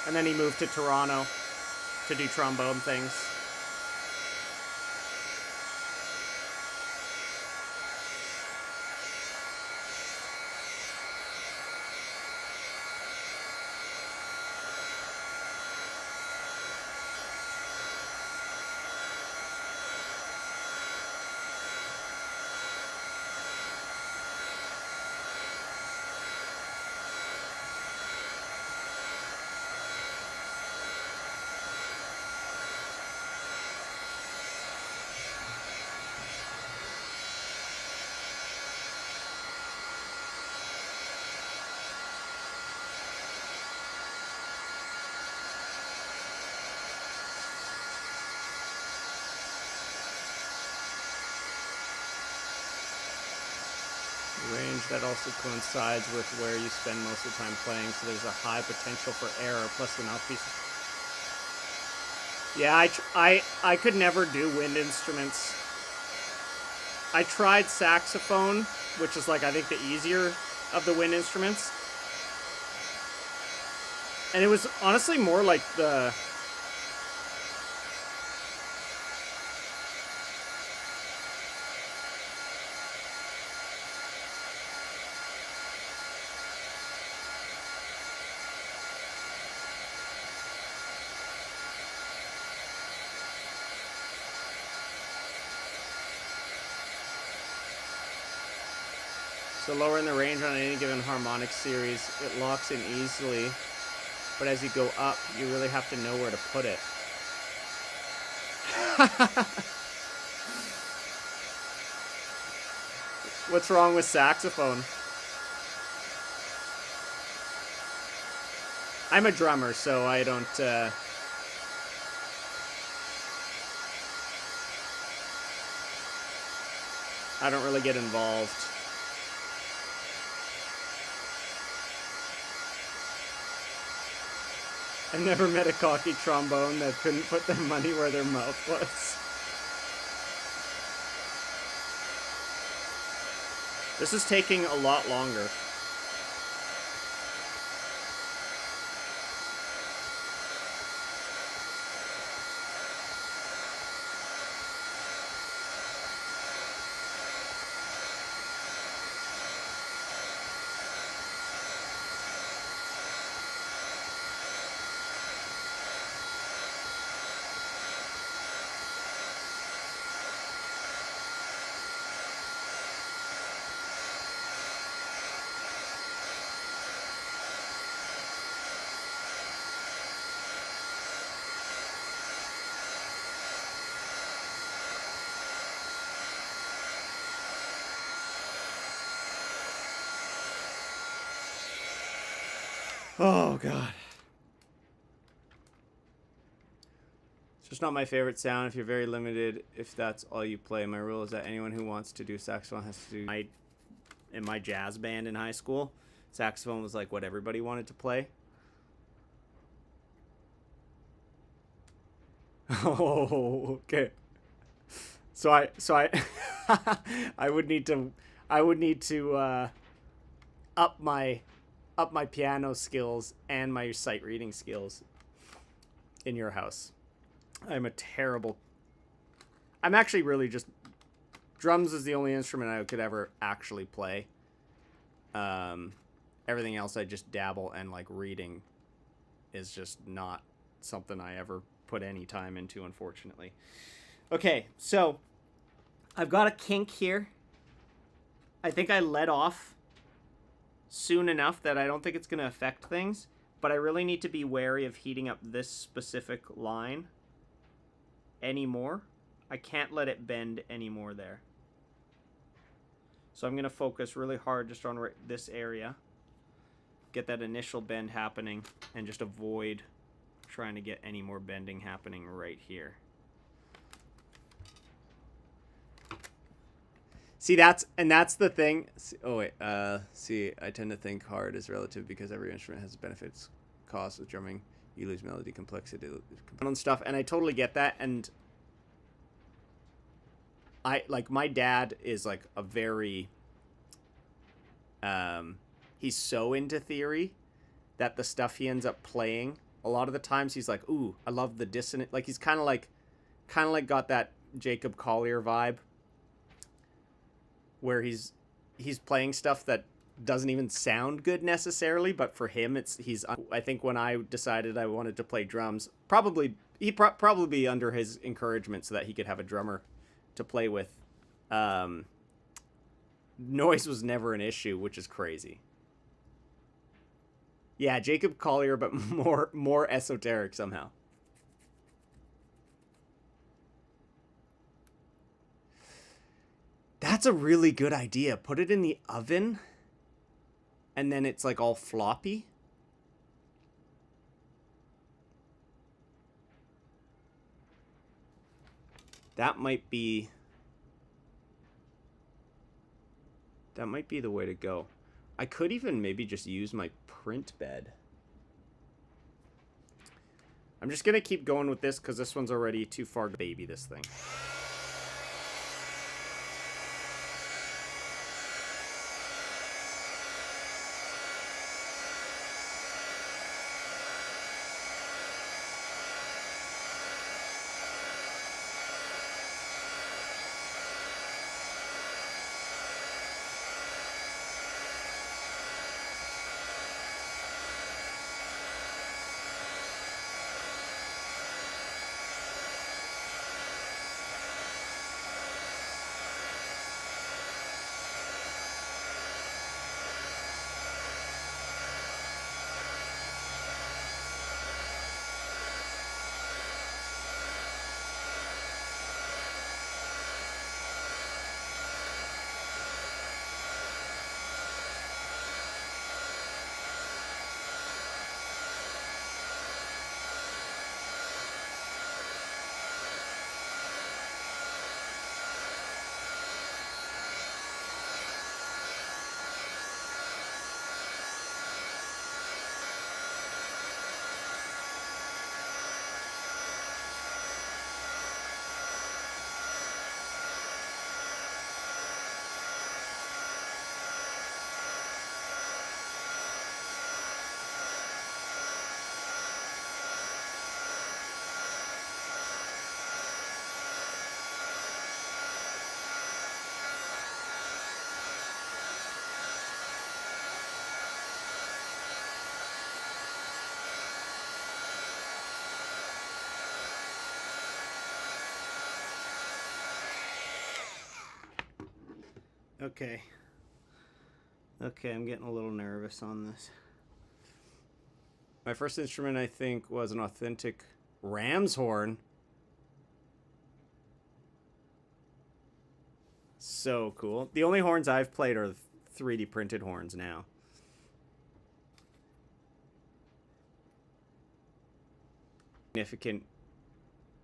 And then he moved to Toronto to do trombone things. Range that also coincides with where you spend most of the time playing, so there's a high potential for error, plus the mouthpiece. Yeah, I could never do wind instruments. I tried saxophone, which is like, I think, the easier of the wind instruments. And it was honestly more like the... So lowering the range on any given harmonic series, it locks in easily, but as you go up, you really have to know where to put it. What's wrong with saxophone? I'm a drummer, so I don't... I don't really get involved. I've never met a cocky trombone that couldn't put their money where their mouth was. This is taking a lot longer. Oh, God. It's just not my favorite sound if you're very limited, if that's all you play. My rule is that anyone who wants to do saxophone has to do... In my jazz band in high school, saxophone was like what everybody wanted to play. Oh, okay. So I I would need to up my piano skills and my sight reading skills in your house. I'm actually really just... Drums is the only instrument I could ever actually play. Everything else I just dabble, and like reading is just not something I ever put any time into, unfortunately. Okay, so I've got a kink here. I think I let off soon enough that I don't think it's going to affect things, but I really need to be wary of heating up this specific line anymore. I can't let it bend anymore there. So I'm going to focus really hard just on this area. Get that initial bend happening and just avoid trying to get any more bending happening right here. See, that's the thing. Oh, wait. See, I tend to think hard is relative because every instrument has benefits, costs. With drumming, you lose melody, complexity, and stuff. And I totally get that. And my dad is like a very... he's so into theory that the stuff he ends up playing, a lot of the times he's like, ooh, I love the dissonant. Like, he's kind of like got that Jacob Collier vibe, where he's playing stuff that doesn't even sound good necessarily, but for him I think when I decided I wanted to play drums, probably under his encouragement so that he could have a drummer to play with, noise was never an issue, which is crazy. Yeah, Jacob Collier, but more esoteric somehow. That's a really good idea. Put it in the oven, and then it's like all floppy. That might be That might be the way to go. I could even maybe just use my print bed. I'm just going to keep going with this because this one's already too far to baby this thing. Okay. Okay, I'm getting a little nervous on this. My first instrument, I think, was an authentic ram's horn. So cool. The only horns I've played are 3D printed horns now. Significant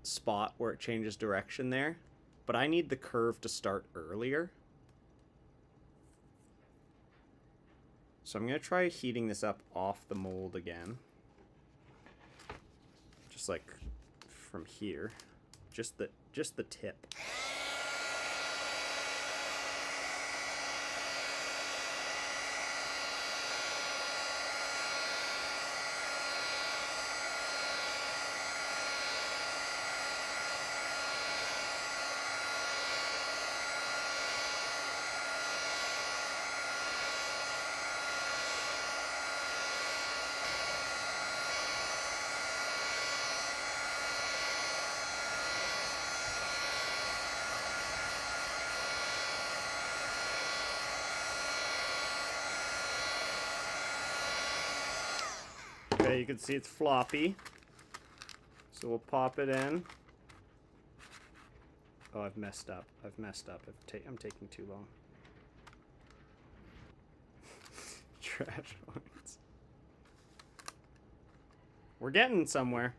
spot where it changes direction there. But I need the curve to start earlier. So I'm going to try heating this up off the mold again. Just like from here. Just the tip. Okay, you can see it's floppy. So we'll pop it in. Oh, I've messed up. I'm taking too long. Trash points. We're getting somewhere.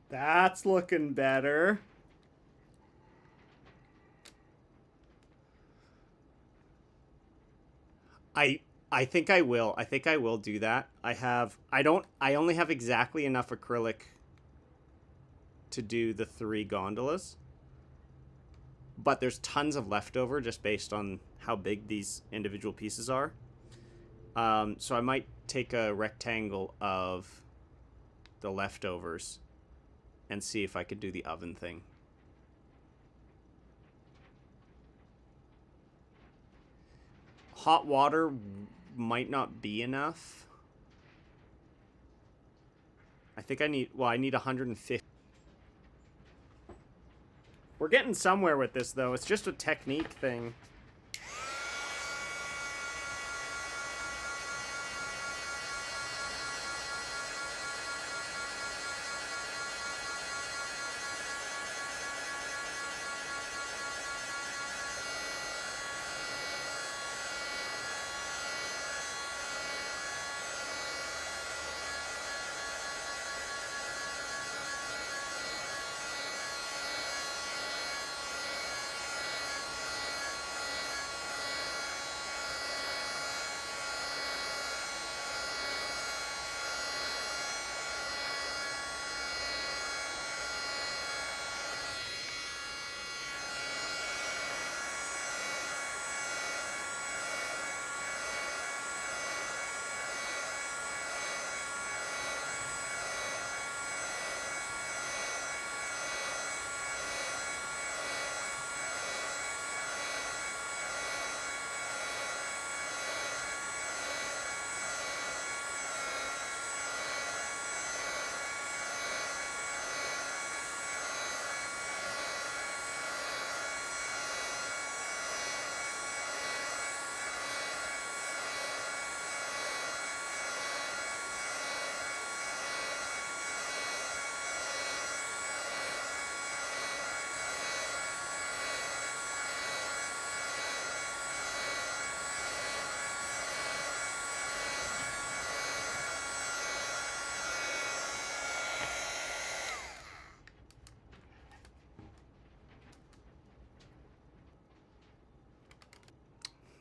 That's looking better. I think I will. I think I will do that. I only have exactly enough acrylic to do the 3 gondolas. But there's tons of leftover just based on how big these individual pieces are. So I might take a rectangle of the leftovers and see if I could do the oven thing. Hot water might not be enough. I think I need 150. We're getting somewhere with this, though. It's just a technique thing.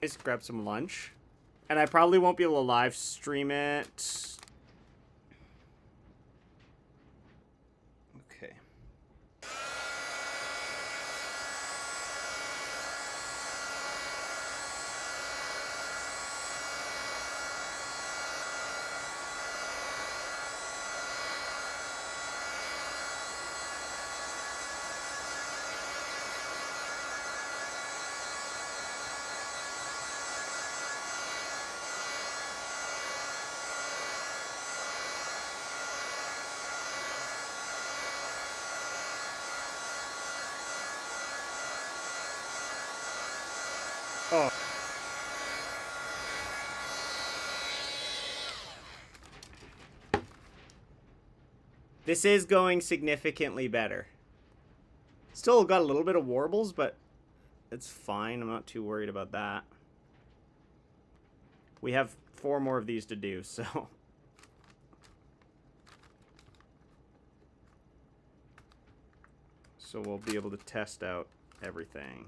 Just grab some lunch. And I probably won't be able to live stream it. Okay. Oh. This is going significantly better. Still got a little bit of warbles, but it's fine. I'm not too worried about that. We have 4 more of these to do, so... So we'll be able to test out everything.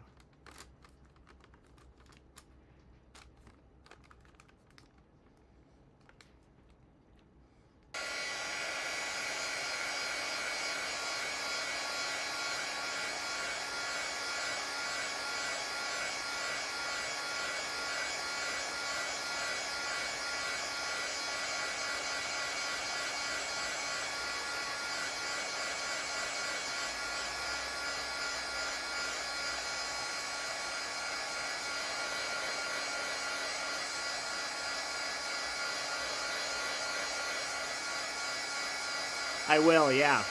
I will, yeah.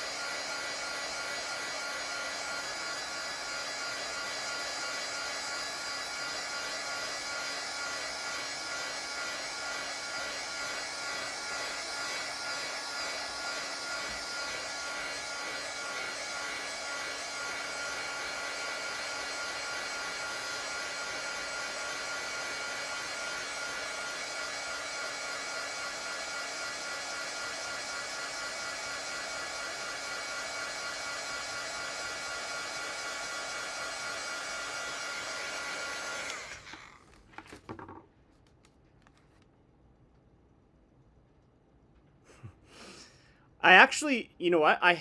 I actually, you know what? I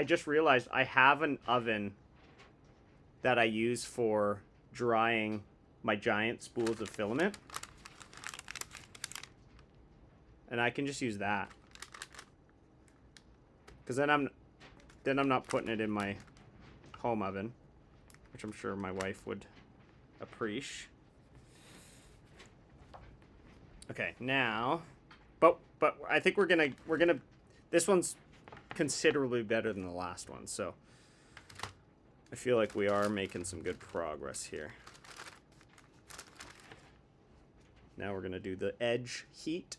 just realized I have an oven that I use for drying my giant spools of filament. And I can just use that. Because then I'm not putting it in my home oven, which I'm sure my wife would appreciate. Okay, now, but I think we're gonna this one's considerably better than the last one, so I feel like we are making some good progress here. Now we're gonna do the edge heat.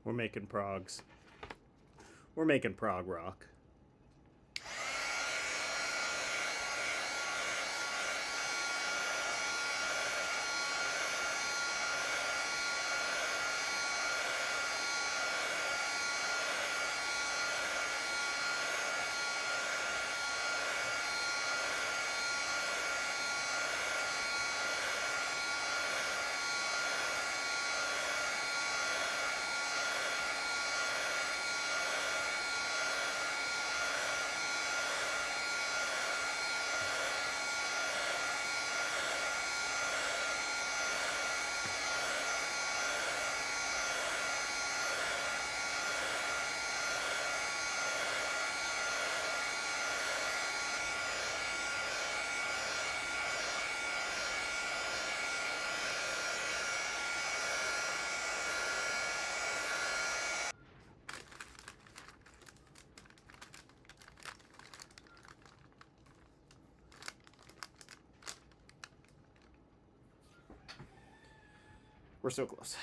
We're making progs. We're making prog rock. We're so close.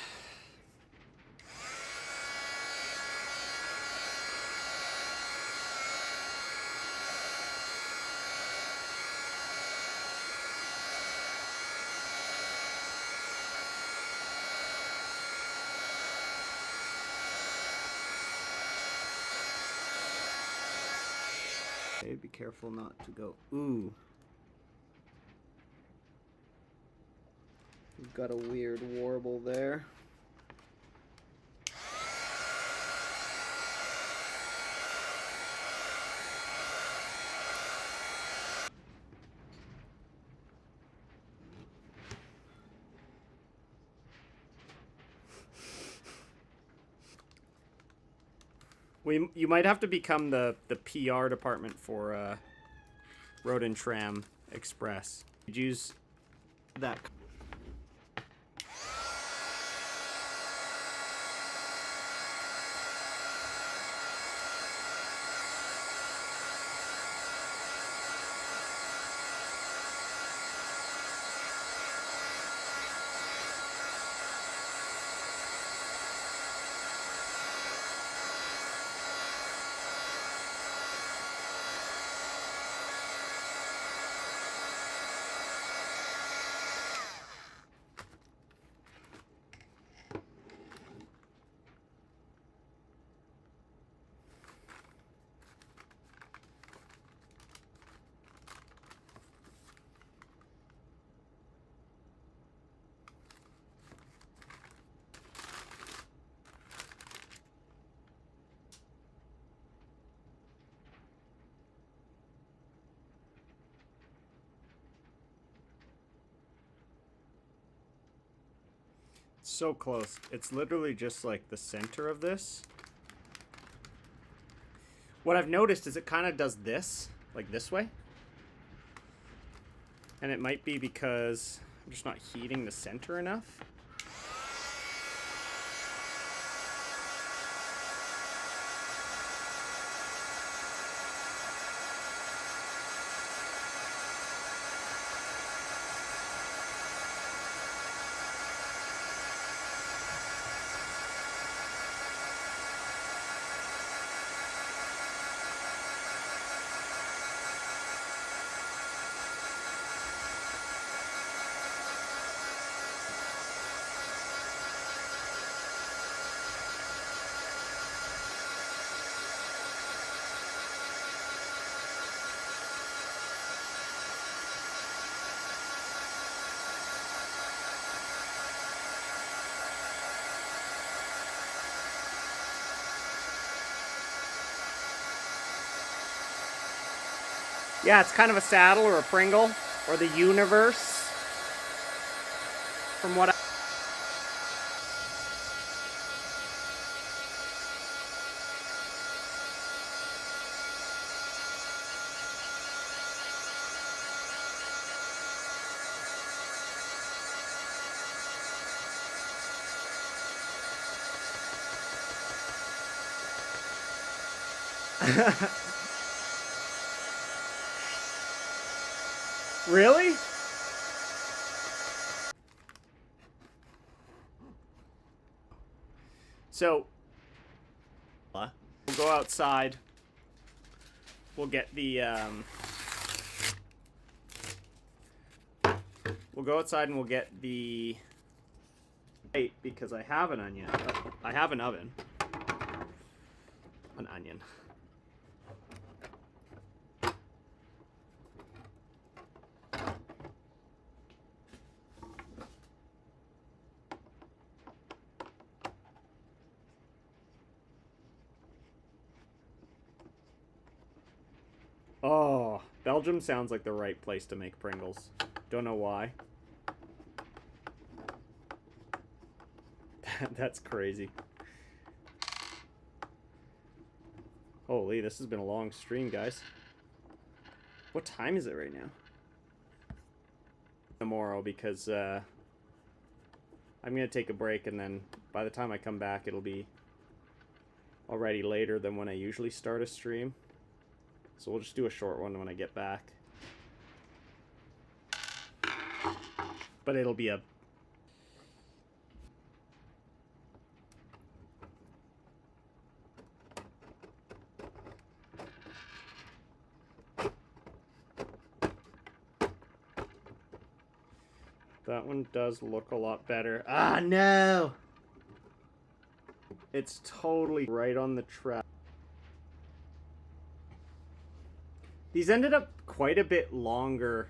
Okay, be careful not to go. Ooh. We've got a weird warble there. You might have to become the PR department for Road and Tram Express. You'd use that. So close. It's literally just like the center of this. What I've noticed is it kind of does this, like this way. And it might be because I'm just not heating the center enough. Yeah, it's kind of a saddle or a Pringle or the universe. From what Really? So, we'll go outside. We'll get the, we'll go outside and we'll get the, because I have an onion. I have an oven. An onion. Oh, Belgium sounds like the right place to make Pringles. Don't know why. That's crazy. Holy, this has been a long stream, guys. What time is it right now? Tomorrow, because I'm gonna take a break, and then by the time I come back, it'll be already later than when I usually start a stream. So we'll just do a short one when I get back. But it'll be a... That one does look a lot better. Ah, no! It's totally right on the track. These ended up quite a bit longer.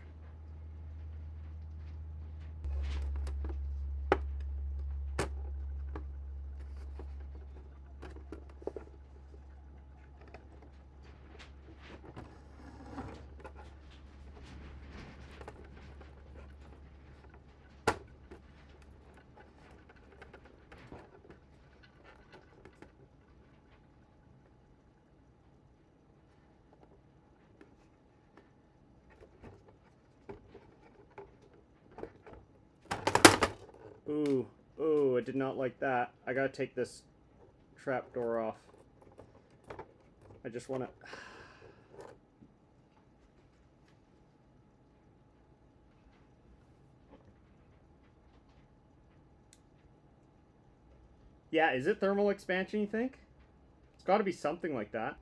Ooh, ooh, I did not like that. I gotta take this trapdoor off. I just wanna... Yeah, is it thermal expansion, you think? It's gotta be something like that.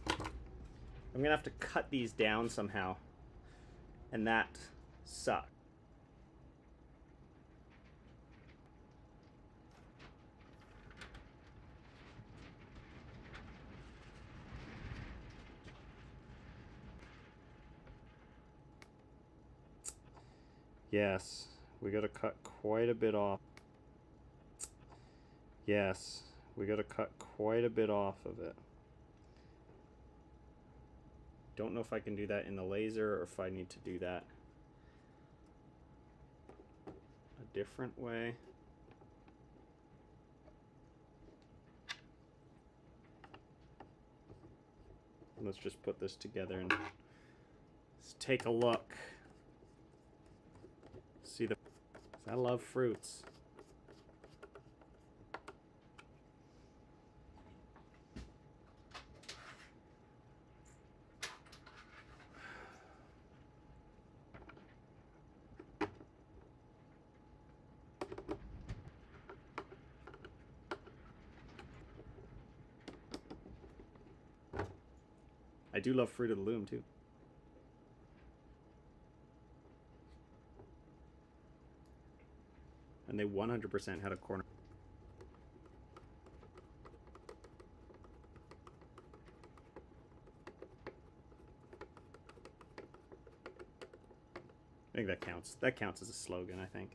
I'm gonna have to cut these down somehow. And that sucks. Yes, we gotta cut quite a bit off. Yes, we gotta cut quite a bit off of it. Don't know if I can do that in the laser or if I need to do that. different way. Let's just put this together and let's take a look. See the... I love fruits. I do love Fruit of the Loom too. And they 100% had a corner. I think that counts. That counts as a slogan, I think.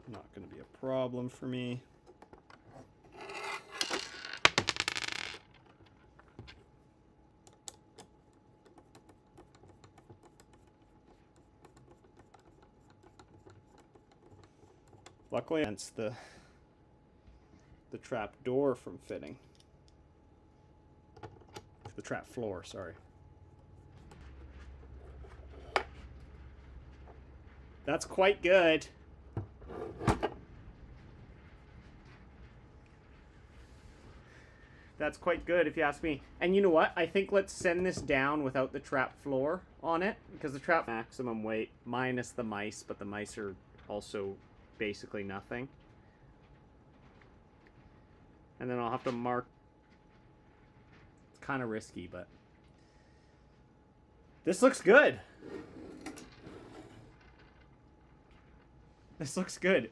Not going to be a problem for me. Luckily, it's the trap door from fitting. The trap floor, sorry. That's quite good. That's quite good if you ask me. And you know what? I think let's send this down without the trap floor on it, because the trap maximum weight minus the mice, but the mice are also basically nothing. And then I'll have to mark. It's kind of risky, but this looks good. This looks good.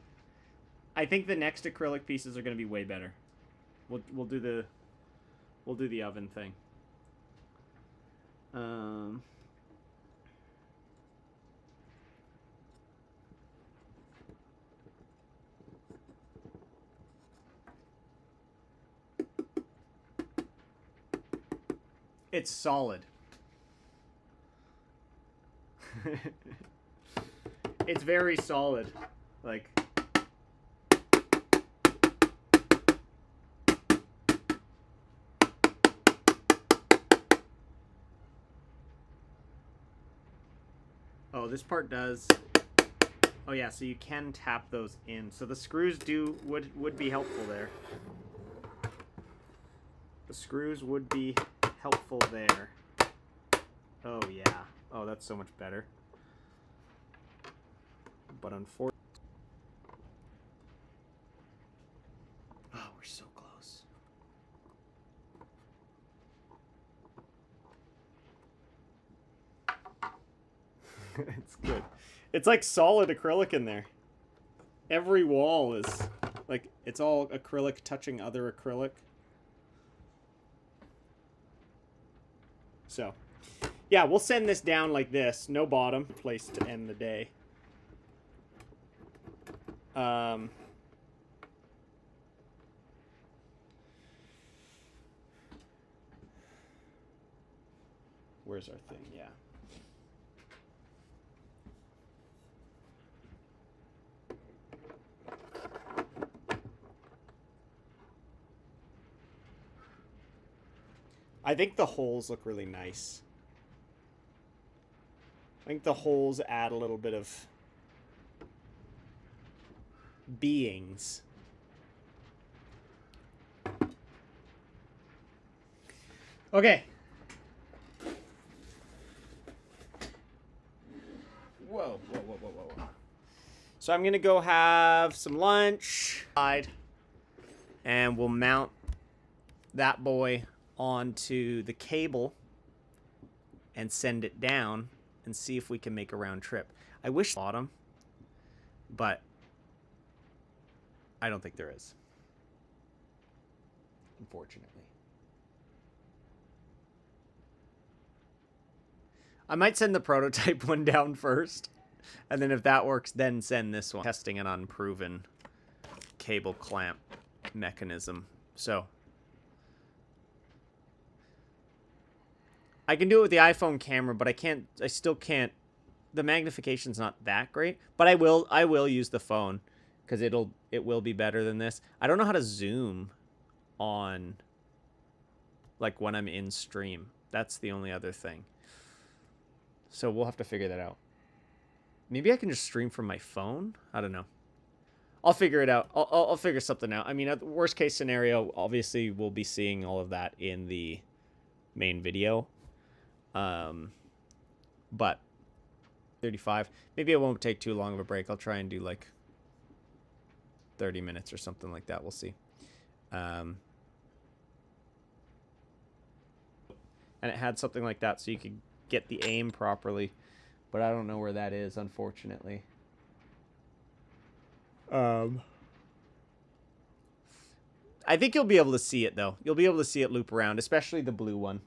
I think the next acrylic pieces are going to be way better. We'll do the oven thing. It's solid. It's very solid. Like, oh, this part does. Oh yeah, so you can tap those in. So the screws would be helpful there. The screws would be helpful there. Oh yeah. Oh, that's so much better. But unfortunately, oh, we're so close. It's good. It's like solid acrylic in there. Every wall is like, it's all acrylic touching other acrylic. So, yeah, we'll send this down like this. No bottom. Place to end the day. Where's our thing? Yeah. I think the holes look really nice. I think the holes add a little bit of beings. Okay. Whoa, whoa, whoa, whoa, whoa. So I'm gonna go have some lunch, and we'll mount that boy onto the cable and send it down and see if we can make a round trip. I wish bottom, but I don't think there is, unfortunately. I might send the prototype one down first, and then if that works, then send this one. Testing an unproven cable clamp mechanism. So I can do it with the iPhone camera, but I still can't. The magnification's not that great, but I will use the phone because it will be better than this. I don't know how to zoom on, like, when I'm in stream. That's the only other thing. So we'll have to figure that out. Maybe I can just stream from my phone? I don't know. I'll figure it out. I'll figure something out. I mean, at the worst case scenario, obviously we'll be seeing all of that in the main video. But 35. Maybe it won't take too long of a break. I'll try and do like 30 minutes or something like that. We'll see. And it had something like that so you could get the aim properly, but I don't know where that is, unfortunately. I think you'll be able to see it though. You'll be able to see it loop around, especially the blue one.